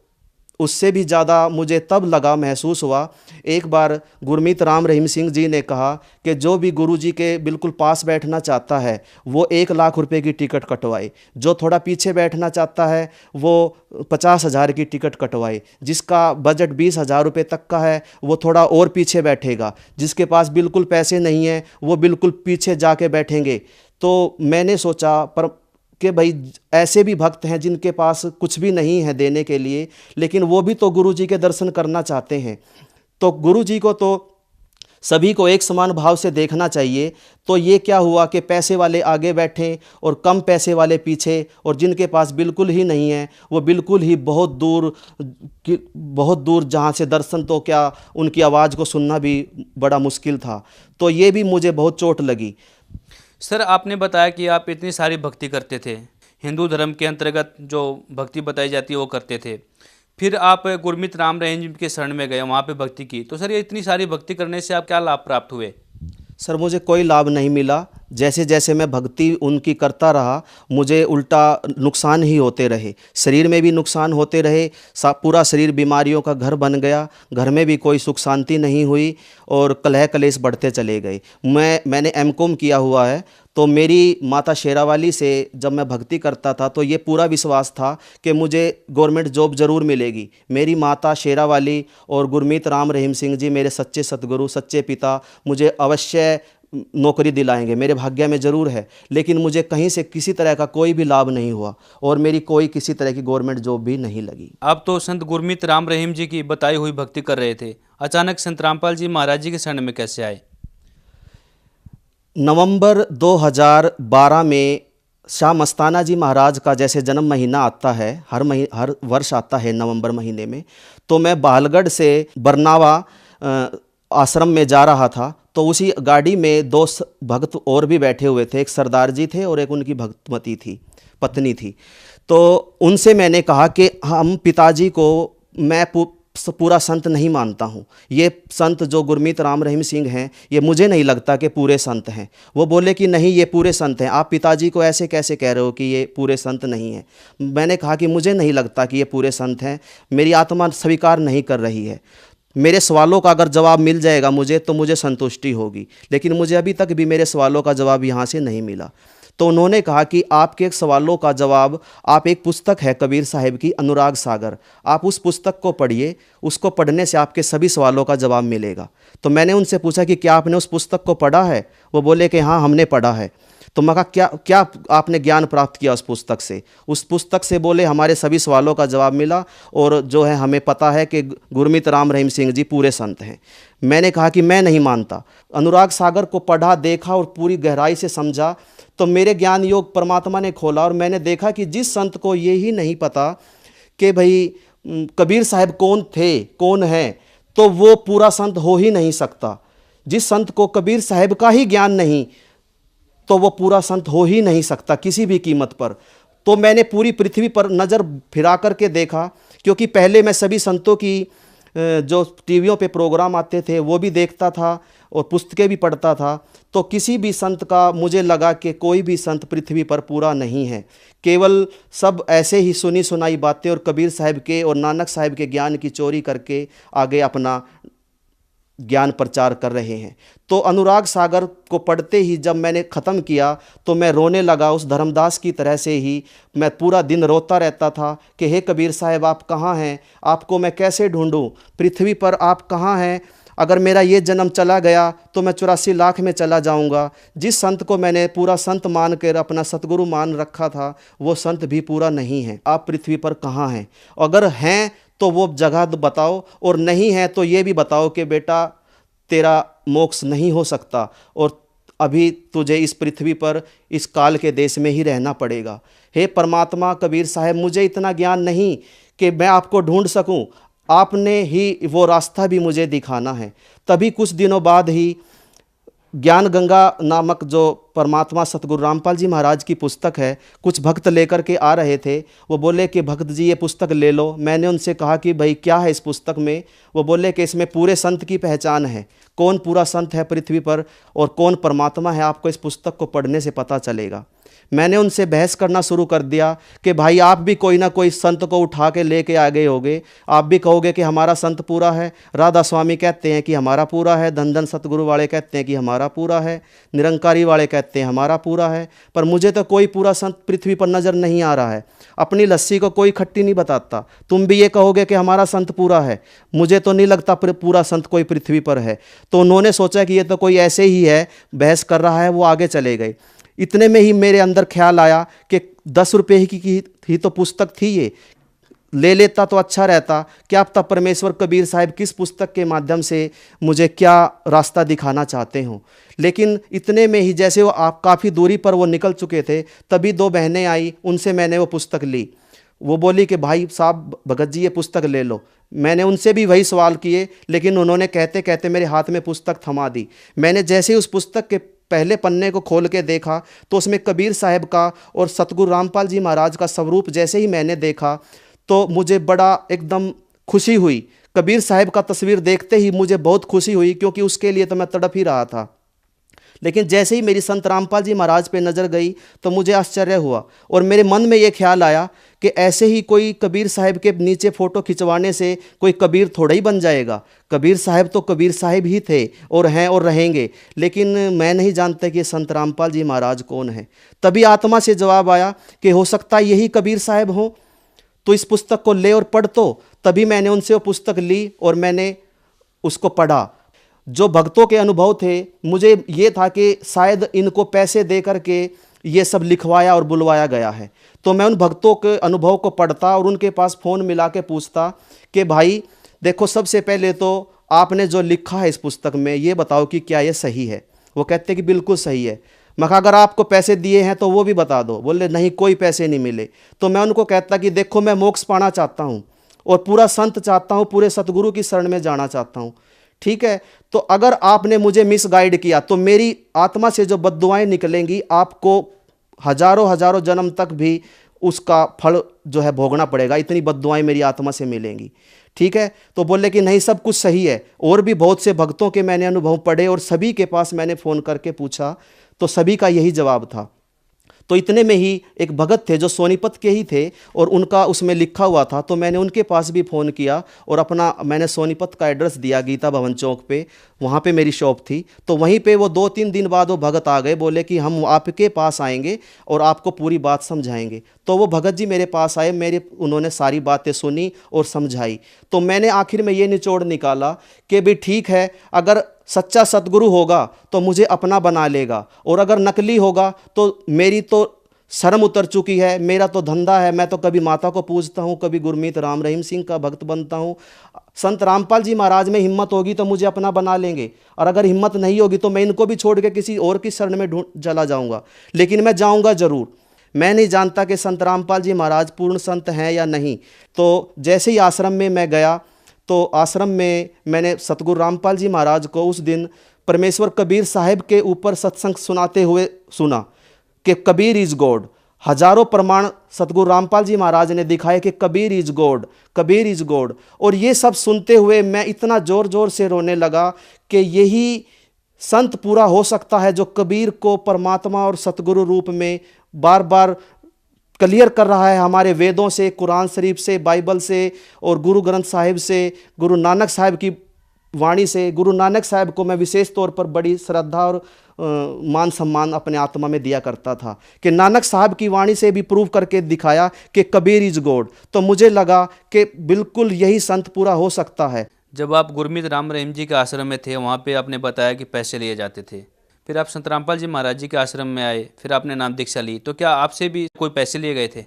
उससे भी ज़्यादा मुझे तब लगा, महसूस हुआ, एक बार गुरमीत राम रहीम सिंह जी ने कहा कि जो भी गुरु जी के बिल्कुल पास बैठना चाहता है वो 1 लाख रुपए की टिकट कटवाए, जो थोड़ा पीछे बैठना चाहता है वो 50,000 की टिकट कटवाए, जिसका बजट 20,000 रुपये तक का है वो थोड़ा और पीछे बैठेगा, जिसके पास बिल्कुल पैसे नहीं हैं वो बिल्कुल पीछे जाके बैठेंगे। तो मैंने सोचा पर कि भाई ऐसे भी भक्त हैं जिनके पास कुछ भी नहीं है देने के लिए, लेकिन वो भी तो गुरु जी के दर्शन करना चाहते हैं। तो गुरु जी को तो सभी को एक समान भाव से देखना चाहिए। तो ये क्या हुआ कि पैसे वाले आगे बैठे और कम पैसे वाले पीछे, और जिनके पास बिल्कुल ही नहीं है वो बिल्कुल ही बहुत दूर जहाँ से दर्शन, तो क्या उनकी आवाज़ को सुनना भी बड़ा मुश्किल था। तो ये भी मुझे बहुत चोट लगी। सर, आपने बताया कि आप इतनी सारी भक्ति करते थे, हिंदू धर्म के अंतर्गत जो भक्ति बताई जाती है वो करते थे, फिर आप गुरमीत राम रहीम जी के शरण में गए, वहाँ पे भक्ति की। तो सर, ये इतनी सारी भक्ति करने से आप क्या लाभ प्राप्त हुए? सर, मुझे कोई लाभ नहीं मिला। जैसे जैसे मैं भक्ति उनकी करता रहा मुझे उल्टा नुकसान ही होते रहे, शरीर में भी नुकसान होते रहे, पूरा शरीर बीमारियों का घर बन गया, घर में भी कोई सुख शांति नहीं हुई और कलह कलेश बढ़ते चले गए। मैंने एमकॉम किया हुआ है, तो मेरी माता शेरावाली से जब मैं भक्ति करता था तो ये पूरा विश्वास था कि मुझे गवर्नमेंट जॉब ज़रूर मिलेगी। मेरी माता शेरावाली और गुरमीत राम रहीम सिंह जी, मेरे सच्चे सतगुरु, सच्चे पिता, मुझे अवश्य नौकरी दिलाएंगे, मेरे भाग्य में ज़रूर है। लेकिन मुझे कहीं से किसी तरह का कोई भी लाभ नहीं हुआ और मेरी कोई किसी तरह की गवर्नमेंट जॉब भी नहीं लगी। आप तो संत गुरमीत राम रहीम जी की बताई हुई भक्ति कर रहे थे, अचानक संत रामपाल जी महाराज जी के शरण में कैसे आए? नवंबर 2012 में शाह मस्ताना जी महाराज का जैसे जन्म महीना आता है, हर वर्ष आता है नवंबर महीने में, तो मैं बालगढ़ से बरनावा आश्रम में जा रहा था। तो उसी गाड़ी में 2 भक्त और भी बैठे हुए थे, एक सरदार जी थे और एक उनकी भक्तमती थी, पत्नी थी। तो उनसे मैंने कहा कि हम पिताजी को मैं पूरा संत नहीं मानता हूँ, ये संत जो गुरमीत राम रहीम सिंह हैं ये मुझे नहीं लगता कि पूरे संत हैं। वो बोले कि नहीं, ये पूरे संत हैं, आप पिताजी को ऐसे कैसे कह रहे हो कि ये पूरे संत नहीं हैं। मैंने कहा कि मुझे नहीं लगता कि ये पूरे संत हैं, मेरी आत्मा स्वीकार नहीं कर रही है। मेरे सवालों का अगर जवाब मिल जाएगा मुझे तो मुझे संतुष्टि होगी, लेकिन मुझे अभी तक भी मेरे सवालों का जवाब यहाँ से नहीं मिला। तो उन्होंने कहा कि आपके सवालों का जवाब, आप एक पुस्तक है कबीर साहिब की अनुराग सागर, आप उस पुस्तक को पढ़िए, उसको पढ़ने से आपके सभी सवालों का जवाब मिलेगा। तो मैंने उनसे पूछा कि क्या आपने उस पुस्तक को पढ़ा है? वो बोले कि हाँ हमने पढ़ा है। तो मैं कहा क्या क्या आपने ज्ञान प्राप्त किया उस पुस्तक से? उस पुस्तक से बोले हमारे सभी सवालों का जवाब मिला, और जो है हमें पता है कि गुरमीत राम रहीम सिंह जी पूरे संत हैं। मैंने कहा कि मैं नहीं मानता। अनुराग सागर को पढ़ा, देखा और पूरी गहराई से समझा, तो मेरे ज्ञान योग परमात्मा ने खोला और मैंने देखा कि जिस संत को ये ही नहीं पता कि भाई कबीर साहब कौन थे, कौन है, तो वो पूरा संत हो ही नहीं सकता। जिस संत को कबीर साहब का ही ज्ञान नहीं, तो वो पूरा संत हो ही नहीं सकता किसी भी कीमत पर। तो मैंने पूरी पृथ्वी पर नज़र फिरा करके देखा, क्योंकि पहले मैं सभी संतों की जो टीवियों पे प्रोग्राम आते थे वो भी देखता था और पुस्तकें भी पढ़ता था। तो किसी भी संत का मुझे लगा कि कोई भी संत पृथ्वी पर पूरा नहीं है, केवल सब ऐसे ही सुनी सुनाई बातें और कबीर साहब के और नानक साहब के ज्ञान की चोरी करके आगे अपना ज्ञान प्रचार कर रहे हैं। तो अनुराग सागर को पढ़ते ही जब मैंने ख़त्म किया तो मैं रोने लगा। उस धर्मदास की तरह से ही मैं पूरा दिन रोता रहता था कि हे कबीर साहब आप कहाँ हैं, आपको मैं कैसे ढूंढूं, पृथ्वी पर आप कहाँ हैं? अगर मेरा ये जन्म चला गया तो मैं 84 लाख में चला जाऊंगा। जिस संत को मैंने पूरा संत मान कर अपना सतगुरु मान रखा था वो संत भी पूरा नहीं है। आप पृथ्वी पर कहाँ हैं? अगर हैं तो वो जगह बताओ, और नहीं है तो ये भी बताओ कि बेटा तेरा मोक्ष नहीं हो सकता और अभी तुझे इस पृथ्वी पर इस काल के देश में ही रहना पड़ेगा। हे परमात्मा कबीर साहब, मुझे इतना ज्ञान नहीं कि मैं आपको ढूंढ सकूं, आपने ही वो रास्ता भी मुझे दिखाना है। तभी कुछ दिनों बाद ही ज्ञान गंगा नामक जो परमात्मा सतगुरु रामपाल जी महाराज की पुस्तक है, कुछ भक्त लेकर के आ रहे थे। वो बोले कि भक्त जी ये पुस्तक ले लो। मैंने उनसे कहा कि भाई क्या है इस पुस्तक में? वो बोले कि इसमें पूरे संत की पहचान है, कौन पूरा संत है पृथ्वी पर और कौन परमात्मा है, आपको इस पुस्तक को पढ़ने से पता चलेगा। मैंने उनसे बहस करना शुरू कर दिया कि भाई आप भी कोई ना कोई संत को उठा के लेके आ गए होगे, आप भी कहोगे कि हमारा संत पूरा है। राधा स्वामी कहते हैं कि हमारा पूरा है, धन धन सतगुरु वाले कहते हैं कि हमारा पूरा है, निरंकारी वाले कहते हैं हमारा पूरा है, पर मुझे तो कोई पूरा संत पृथ्वी पर नज़र नहीं आ रहा है। अपनी लस्सी को कोई खट्टी नहीं बताता। तुम भी ये कहोगे कि हमारा संत पूरा है, मुझे तो नहीं लगता पूरा संत कोई पृथ्वी पर है। तो उन्होंने सोचा कि ये तो कोई ऐसे ही है, बहस कर रहा है, वो आगे चले गए। इतने में ही मेरे अंदर ख्याल आया कि 10 रुपये की ही तो पुस्तक थी, ये ले लेता तो अच्छा रहता। क्या पता परमेश्वर कबीर साहब किस पुस्तक के माध्यम से मुझे क्या रास्ता दिखाना चाहते हों। लेकिन इतने में ही जैसे वो आप काफ़ी दूरी पर वो निकल चुके थे, तभी 2 बहनें आई, उनसे मैंने वो पुस्तक ली। वो बोली कि भाई साहब भगत जी ये पुस्तक ले लो। मैंने उनसे भी वही सवाल किए, लेकिन उन्होंने कहते कहते मेरे हाथ में पुस्तक थमा दी। मैंने जैसे ही उस पुस्तक के पहले पन्ने को खोल के देखा तो उसमें कबीर साहब का और सतगुरु रामपाल जी महाराज का स्वरूप जैसे ही मैंने देखा तो मुझे बड़ा एकदम खुशी हुई। कबीर साहब का तस्वीर देखते ही मुझे बहुत खुशी हुई, क्योंकि उसके लिए तो मैं तड़प ही रहा था। लेकिन जैसे ही मेरी संत रामपाल जी महाराज पे नज़र गई तो मुझे आश्चर्य हुआ और मेरे मन में ये ख्याल आया कि ऐसे ही कोई कबीर साहब के नीचे फ़ोटो खिंचवाने से कोई कबीर थोड़ा ही बन जाएगा। कबीर साहब तो कबीर साहब ही थे और हैं और रहेंगे, लेकिन मैं नहीं जानता कि संत रामपाल जी महाराज कौन है। तभी आत्मा से जवाब आया कि हो सकता है यही कबीर साहब हों, तो इस पुस्तक को ले और पढ़। तो तभी मैंने उनसे वो पुस्तक ली और मैंने उसको पढ़ा। जो भक्तों के अनुभव थे, मुझे ये था कि शायद इनको पैसे दे करके ये सब लिखवाया और बुलवाया गया है। तो मैं उन भक्तों के अनुभव को पढ़ता और उनके पास फ़ोन मिला के पूछता कि भाई देखो, सबसे पहले तो आपने जो लिखा है इस पुस्तक में ये बताओ कि क्या ये सही है। वो कहते कि बिल्कुल सही है। मैं कहा अगर आपको पैसे दिए हैं तो वो भी बता दो। बोले नहीं, कोई पैसे नहीं मिले। तो मैं उनको कहता कि देखो, मैं मोक्ष पाना चाहता हूँ और पूरा संत चाहता हूँ, पूरे सतगुरु की शरण में जाना चाहता हूँ, ठीक है। तो अगर आपने मुझे मिसगाइड किया तो मेरी आत्मा से जो बद्दुआएं निकलेंगी, आपको हजारों हजारों जन्म तक भी उसका फल जो है भोगना पड़ेगा। इतनी बद्दुआएं मेरी आत्मा से मिलेंगी, ठीक है। तो बोले कि नहीं, सब कुछ सही है। और भी बहुत से भक्तों के मैंने अनुभव पढ़े और सभी के पास मैंने फ़ोन करके पूछा तो सभी का यही जवाब था। तो इतने में ही एक भगत थे जो सोनीपत के ही थे और उनका उसमें लिखा हुआ था, तो मैंने उनके पास भी फ़ोन किया और मैंने सोनीपत का एड्रेस दिया, गीता भवन चौक पे, वहाँ पे मेरी शॉप थी। तो वहीं पे वो 2-3 दिन बाद वो भगत आ गए, बोले कि हम आपके पास आएंगे और आपको पूरी बात समझाएंगे। तो वो भगत जी मेरे पास आए, उन्होंने सारी बातें सुनी और समझाई। तो मैंने आखिर में ये निचोड़ निकाला कि भी ठीक है, अगर सच्चा सतगुरु होगा तो मुझे अपना बना लेगा, और अगर नकली होगा तो मेरी तो शर्म उतर चुकी है, मेरा तो धंधा है, मैं तो कभी माता को पूजता हूँ, कभी गुरमीत राम रहीम सिंह का भक्त बनता हूँ। संत रामपाल जी महाराज में हिम्मत होगी तो मुझे अपना बना लेंगे, और अगर हिम्मत नहीं होगी तो मैं इनको भी छोड़ के किसी और की शरण में चला जाऊँगा, लेकिन मैं जाऊँगा ज़रूर। मैं नहीं जानता कि संत रामपाल जी महाराज पूर्ण संत हैं या नहीं। तो जैसे ही आश्रम में मैं गया तो आश्रम में मैंने सतगुरु रामपाल जी महाराज को उस दिन परमेश्वर कबीर साहिब के ऊपर सत्संग सुनाते हुए सुना कि कबीर इज गॉड। हजारों प्रमाण सतगुरु रामपाल जी महाराज ने दिखाए कि Kabir is God, Kabir is God. और ये सब सुनते हुए मैं इतना ज़ोर ज़ोर से रोने लगा कि यही संत पूरा हो सकता है जो कबीर को परमात्मा और सतगुरु रूप में बार बार क्लियर कर रहा है, हमारे वेदों से, कुरान शरीफ से, बाइबल से और गुरु ग्रंथ साहिब से, गुरु नानक साहिब की वाणी से। गुरु नानक साहिब को मैं विशेष तौर पर बड़ी श्रद्धा और मान सम्मान अपने आत्मा में दिया करता था कि नानक साहब की वाणी से भी प्रूव करके दिखाया कि कबीर इज गॉड। तो मुझे लगा कि बिल्कुल यही संत पूरा हो सकता है। जब आप गुरमीत राम रहीम जी के आश्रम में थे, वहाँ पे आपने बताया कि पैसे लिए जाते थे, फिर आप संत रामपाल जी महाराज जी के आश्रम में आए, फिर आपने नाम दीक्षा ली, तो क्या आपसे भी कोई पैसे लिए गए थे?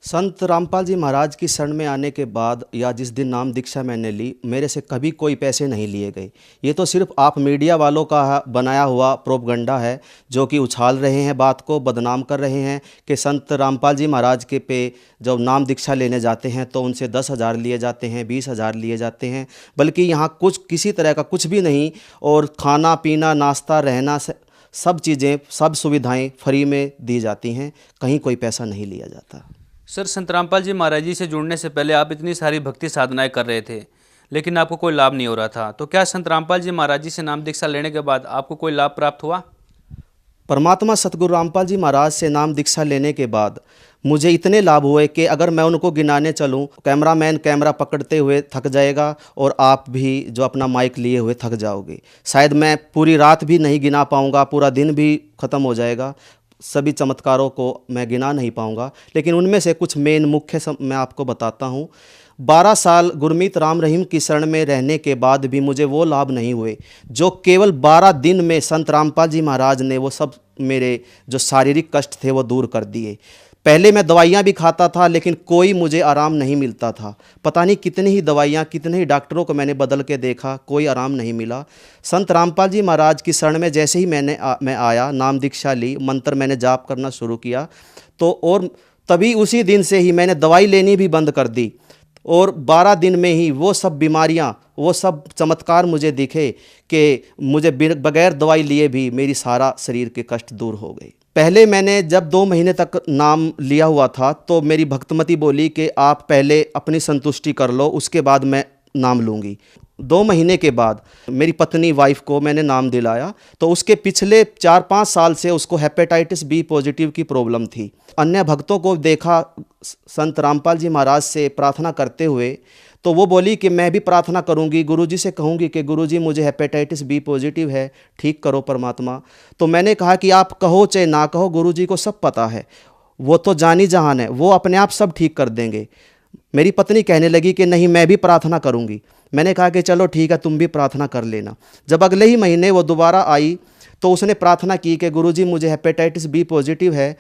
संत रामपाल जी महाराज की शरण में आने के बाद या जिस दिन नाम दीक्षा मैंने ली, मेरे से कभी कोई पैसे नहीं लिए गए। ये तो सिर्फ आप मीडिया वालों का बनाया हुआ प्रोपगंडा है, जो कि उछाल रहे हैं, बात को बदनाम कर रहे हैं कि संत रामपाल जी महाराज के पे जब नाम दीक्षा लेने जाते हैं तो उनसे 10,000 लिए जाते हैं, 20,000 लिए जाते हैं, बल्कि यहाँ कुछ किसी तरह का कुछ भी नहीं। और खाना पीना, नाश्ता, रहना, सब चीज़ें, सब सुविधाएँ फ्री में दी जाती हैं, कहीं कोई पैसा नहीं लिया जाता। सर, संत रामपाल जी महाराज जी से जुड़ने से पहले आप इतनी सारी भक्ति साधनाएं कर रहे थे, लेकिन आपको कोई लाभ नहीं हो रहा था, तो क्या संत रामपाल जी महाराज जी से नाम दीक्षा लेने के बाद आपको कोई लाभ प्राप्त हुआ? परमात्मा सतगुरु रामपाल जी महाराज से नाम दीक्षा लेने के बाद मुझे इतने लाभ हुए कि अगर मैं उनको गिनाने चलूं, कैमरामैन कैमरा पकड़ते हुए थक जाएगा और आप भी जो अपना माइक लिए हुए थक जाओगे। शायद मैं पूरी रात भी नहीं गिना पाऊंगा, पूरा दिन भी ख़त्म हो जाएगा, सभी चमत्कारों को मैं गिना नहीं पाऊंगा। लेकिन उनमें से कुछ मेन मुख्य मैं आपको बताता हूं। 12 साल गुरमीत राम रहीम की शरण में रहने के बाद भी मुझे वो लाभ नहीं हुए जो केवल 12 दिन में संत रामपाल जी महाराज ने वो सब मेरे जो शारीरिक कष्ट थे वो दूर कर दिए। पहले मैं दवाइयाँ भी खाता था लेकिन कोई मुझे आराम नहीं मिलता था। पता नहीं कितनी ही दवाइयाँ, कितने ही डॉक्टरों को मैंने बदल के देखा, कोई आराम नहीं मिला। संत रामपाल जी महाराज की शरण में जैसे ही मैं आया, नाम दीक्षा ली, मंत्र मैंने जाप करना शुरू किया, तो और तभी उसी दिन से ही मैंने दवाई लेनी भी बंद कर दी। और 12 दिन में ही वो सब बीमारियाँ, वो सब चमत्कार मुझे दिखे कि मुझे बगैर दवाई लिए भी मेरी सारा शरीर के कष्ट दूर हो गए। पहले मैंने जब 2 महीने तक नाम लिया हुआ था तो मेरी भक्तमती बोली कि आप पहले अपनी संतुष्टि कर लो, उसके बाद मैं नाम लूँगी। 2 महीने के बाद मेरी पत्नी वाइफ को मैंने नाम दिलाया, तो उसके पिछले 4-5 साल से उसको हेपेटाइटिस बी पॉजिटिव की प्रॉब्लम थी। अन्य भक्तों को देखा संत रामपाल जी महाराज से प्रार्थना करते हुए, तो वो बोली कि मैं भी प्रार्थना करूंगी, गुरुजी से कहूंगी कि गुरुजी मुझे हेपेटाइटिस बी पॉजिटिव है, ठीक करो परमात्मा। तो मैंने कहा कि आप कहो चाहे ना कहो, गुरुजी को सब पता है, वो तो जानी जहान है, वो अपने आप सब ठीक कर देंगे। मेरी पत्नी कहने लगी कि नहीं, मैं भी प्रार्थना करूंगी। मैंने कहा कि चलो ठीक है, तुम भी प्रार्थना कर लेना। जब अगले ही महीने वो दोबारा आई तो उसने प्रार्थना की कि गुरुजी मुझे हेपेटाइटिस बी पॉजिटिव है।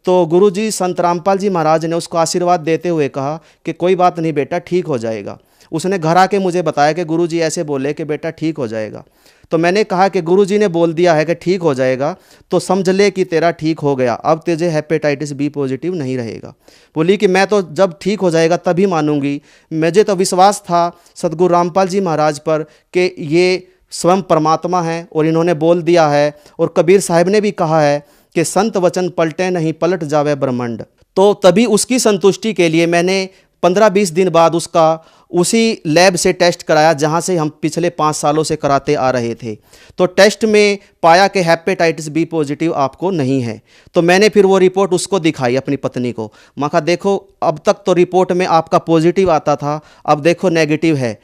तो गुरुजी संत रामपाल जी महाराज ने उसको आशीर्वाद देते हुए कहा कि कोई बात नहीं बेटा, ठीक हो जाएगा। उसने घर आके मुझे बताया कि गुरुजी ऐसे बोले कि बेटा ठीक हो जाएगा। तो मैंने कहा कि गुरुजी ने बोल दिया है कि ठीक हो जाएगा तो समझ ले कि तेरा ठीक हो गया, अब तुझे हेपेटाइटिस बी पॉजिटिव नहीं रहेगा। बोली कि मैं तो जब ठीक हो जाएगा तभी मानूंगी। मुझे तो विश्वास था सतगुरु रामपाल जी महाराज पर कि ये स्वयं परमात्मा हैं और इन्होंने बोल दिया है, और कबीर साहब ने भी कहा है कि संत वचन पलटे नहीं, पलट जावे ब्रह्मांड। तो तभी उसकी संतुष्टि के लिए मैंने 15-20 दिन बाद उसका उसी लैब से टेस्ट कराया जहां से हम पिछले 5 सालों से कराते आ रहे थे। तो टेस्ट में पाया कि हेपेटाइटिस बी पॉजिटिव आपको नहीं है। तो मैंने फिर वो रिपोर्ट उसको दिखाई, अपनी पत्नी को। मैं कहा देखो अब तक तो रिपोर्ट में आपका पॉजिटिव आता था, अब देखो नेगेटिव है।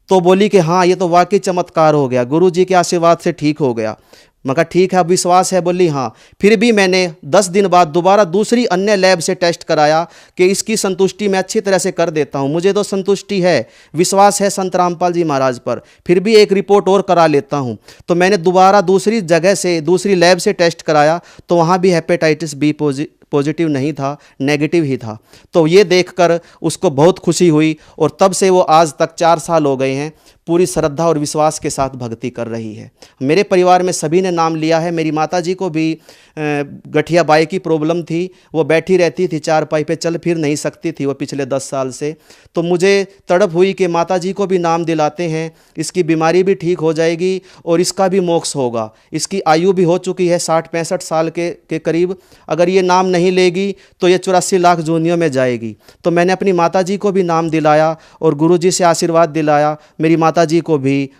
तो बोली कि हाँ ये तो वाकई चमत्कार हो गया, गुरुजी के आशीर्वाद से ठीक हो गया। मैं कहा ठीक है, अब विश्वास है? बोली हाँ। फिर भी मैंने 10 दिन बाद दोबारा दूसरी अन्य लैब से टेस्ट कराया कि इसकी संतुष्टि मैं अच्छी तरह से कर देता हूँ, मुझे तो संतुष्टि है, विश्वास है संत रामपाल जी महाराज पर, फिर भी एक रिपोर्ट और करा लेता हूँ। तो मैंने दोबारा दूसरी जगह से, दूसरी लैब से टेस्ट कराया, तो वहाँ भी हेपेटाइटिस बी पॉजिटिव नहीं था, नेगेटिव ही था। तो ये देखकर उसको बहुत खुशी हुई और तब से वो आज तक 4 साल हो गए हैं पूरी श्रद्धा और विश्वास के साथ भक्ति कर रही है। मेरे परिवार में सभी ने नाम लिया है। मेरी माताजी को भी गठिया बाई की प्रॉब्लम थी, वो बैठी रहती थी, चारपाई पे चल फिर नहीं सकती थी वो पिछले 10 साल से। तो मुझे तड़प हुई कि माताजी को भी नाम दिलाते हैं, इसकी बीमारी भी ठीक हो जाएगी और इसका भी मोक्ष होगा। इसकी आयु भी हो चुकी है 60-65 साल के करीब, अगर ये नाम नहीं लेगी तो ये 84 लाख जूनियों में जाएगी। तो मैंने अपनी माताजी को भी नाम दिलाया और गुरुजी से आशीर्वाद दिलाया। मेरी माताजी को भी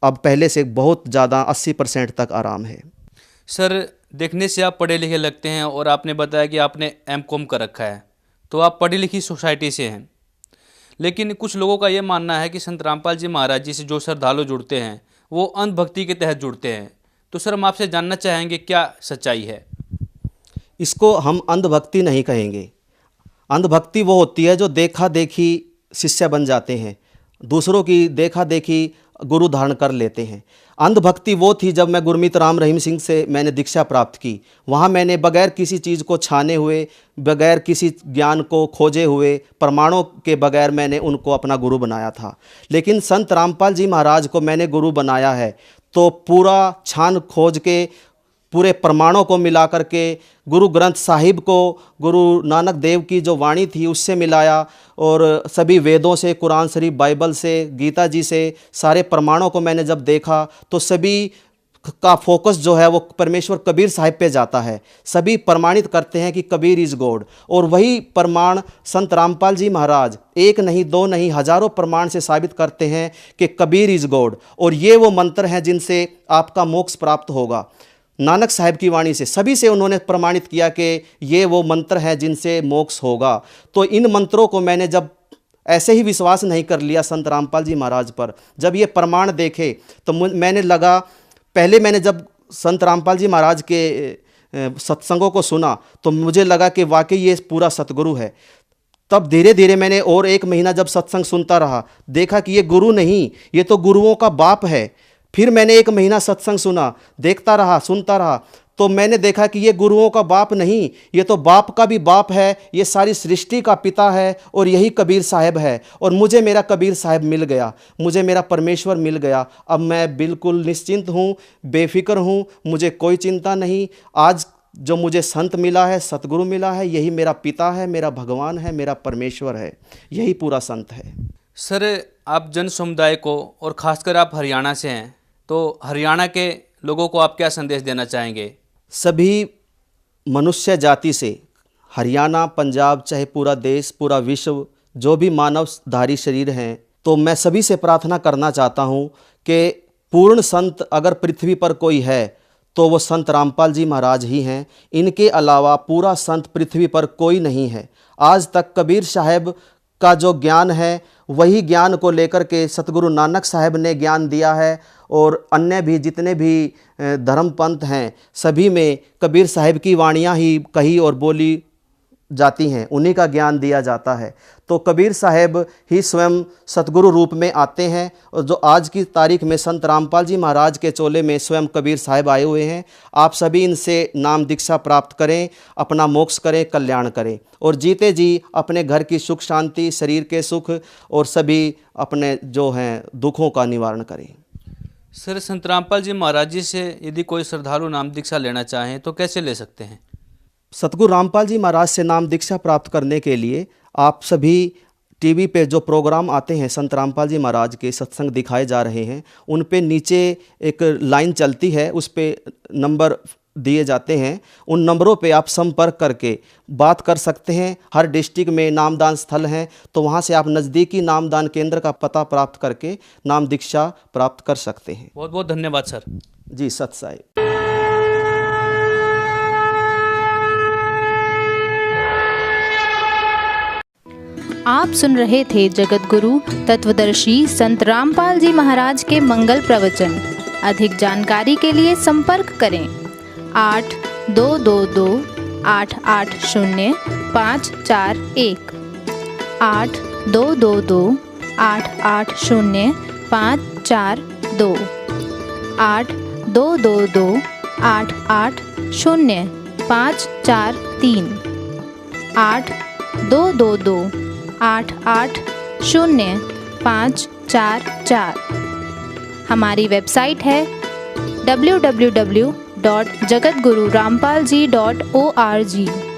अब पहले से बहुत ज़्यादा 80% तक आराम है। सर देखने से आप पढ़े लिखे लगते हैं और आपने बताया कि आपने एमकॉम कर रखा है, तो आप पढ़ी लिखी सोसाइटी से हैं। लेकिन कुछ लोगों का ये मानना है कि संत रामपाल जी महाराज जी से जो श्रद्धालु जुड़ते हैं वो अंधभक्ति के तहत जुड़ते हैं। तो सर हम आपसे जानना चाहेंगे क्या सच्चाई है? इसको हम अंधभक्ति नहीं कहेंगे। अंधभक्ति वो होती है जो देखा देखी शिष्य बन जाते हैं, दूसरों की देखा देखी गुरु धारण कर लेते हैं। अंधभक्ति वो थी जब मैं गुरमीत राम रहीम सिंह से मैंने दीक्षा प्राप्त की। वहाँ मैंने बगैर किसी चीज़ को छाने हुए, बगैर किसी ज्ञान को खोजे हुए, प्रमाणों के बगैर मैंने उनको अपना गुरु बनाया था। लेकिन संत रामपाल जी महाराज को मैंने गुरु बनाया है तो पूरा छान खोज के, पूरे प्रमाणों को मिला करके, गुरु ग्रंथ साहिब को गुरु नानक देव की जो वाणी थी उससे मिलाया और सभी वेदों से, कुरान शरीफ, बाइबल से, गीता जी से, सारे प्रमाणों को मैंने जब देखा तो सभी का फोकस जो है वो परमेश्वर कबीर साहिब पे जाता है। सभी प्रमाणित करते हैं कि कबीर इज़ गॉड, और वही प्रमाण संत रामपाल जी महाराज एक नहीं, दो नहीं, हजारों प्रमाण से साबित करते हैं कि कबीर इज़ गॉड। और ये वो मंत्र हैं जिनसे आपका मोक्ष प्राप्त होगा। नानक साहिब की वाणी से सभी से उन्होंने प्रमाणित किया कि ये वो मंत्र हैं जिनसे मोक्ष होगा। तो इन मंत्रों को मैंने जब ऐसे ही विश्वास नहीं कर लिया संत रामपाल जी महाराज पर, जब ये प्रमाण देखे तो मैंने लगा, पहले मैंने जब संत रामपाल जी महाराज के सत्संगों को सुना तो मुझे लगा कि वाकई ये पूरा सतगुरु है। तब धीरे धीरे मैंने और 1 महीना जब सत्संग सुनता रहा, देखा कि ये गुरु नहीं, ये तो गुरुओं का बाप है। फिर मैंने 1 महीना सत्संग सुना, देखता रहा, सुनता रहा, तो मैंने देखा कि ये गुरुओं का बाप नहीं, ये तो बाप का भी बाप है, ये सारी सृष्टि का पिता है और यही कबीर साहब है। और मुझे मेरा कबीर साहब मिल गया, मुझे मेरा परमेश्वर मिल गया। अब मैं बिल्कुल निश्चिंत हूँ, बेफिक्र हूँ, मुझे कोई चिंता नहीं। आज जो मुझे संत मिला है, सतगुरु मिला है, यही मेरा पिता है, मेरा भगवान है, मेरा परमेश्वर है, यही पूरा संत है। सर आप जन समुदाय को, और ख़ासकर आप हरियाणा से हैं, तो हरियाणा के लोगों को आप क्या संदेश देना चाहेंगे? सभी मनुष्य जाति से, हरियाणा, पंजाब, चाहे पूरा देश, पूरा विश्व, जो भी मानवधारी शरीर हैं, तो मैं सभी से प्रार्थना करना चाहता हूँ कि पूर्ण संत अगर पृथ्वी पर कोई है तो वो संत रामपाल जी महाराज ही हैं। इनके अलावा पूरा संत पृथ्वी पर कोई नहीं है। आज तक कबीर साहब का जो ज्ञान है वही ज्ञान को लेकर के सतगुरु नानक साहब ने ज्ञान दिया है, और अन्य भी जितने भी धर्म पंथ हैं सभी में कबीर साहब की वाणियाँ ही कही और बोली जाती हैं, उन्हीं का ज्ञान दिया जाता है। तो कबीर साहब ही स्वयं सतगुरु रूप में आते हैं, और जो आज की तारीख में संत रामपाल जी महाराज के चोले में स्वयं कबीर साहब आए हुए हैं। आप सभी इनसे नाम दीक्षा प्राप्त करें, अपना मोक्ष करें, कल्याण करें, और जीते जी अपने घर की सुख शांति, शरीर के सुख और सभी अपने जो हैं दुखों का निवारण करें। सर संत रामपाल जी महाराज जी से यदि कोई श्रद्धालु नाम दीक्षा लेना चाहें तो कैसे ले सकते हैं? सतगुरु रामपाल जी महाराज से नाम दीक्षा प्राप्त करने के लिए आप सभी टीवी पे जो प्रोग्राम आते हैं संत रामपाल जी महाराज के सत्संग दिखाए जा रहे हैं, उन पे नीचे एक लाइन चलती है, उस पे नंबर दिए जाते हैं, उन नंबरों पे आप संपर्क करके बात कर सकते हैं। हर डिस्ट्रिक्ट में नामदान स्थल हैं, तो वहाँ से आप नज़दीकी नामदान केंद्र का पता प्राप्त करके नाम दीक्षा प्राप्त कर सकते हैं। बहुत बहुत धन्यवाद सर। जी, सत साई। आप सुन रहे थे जगत गुरु तत्वदर्शी संत रामपाल जी महाराज के मंगल प्रवचन। अधिक जानकारी के लिए संपर्क करें 8222-880-541, 8222-880-542, 8222-880-543, 8222-880-544। हमारी वेबसाइट है www.jagatgururampalji.org।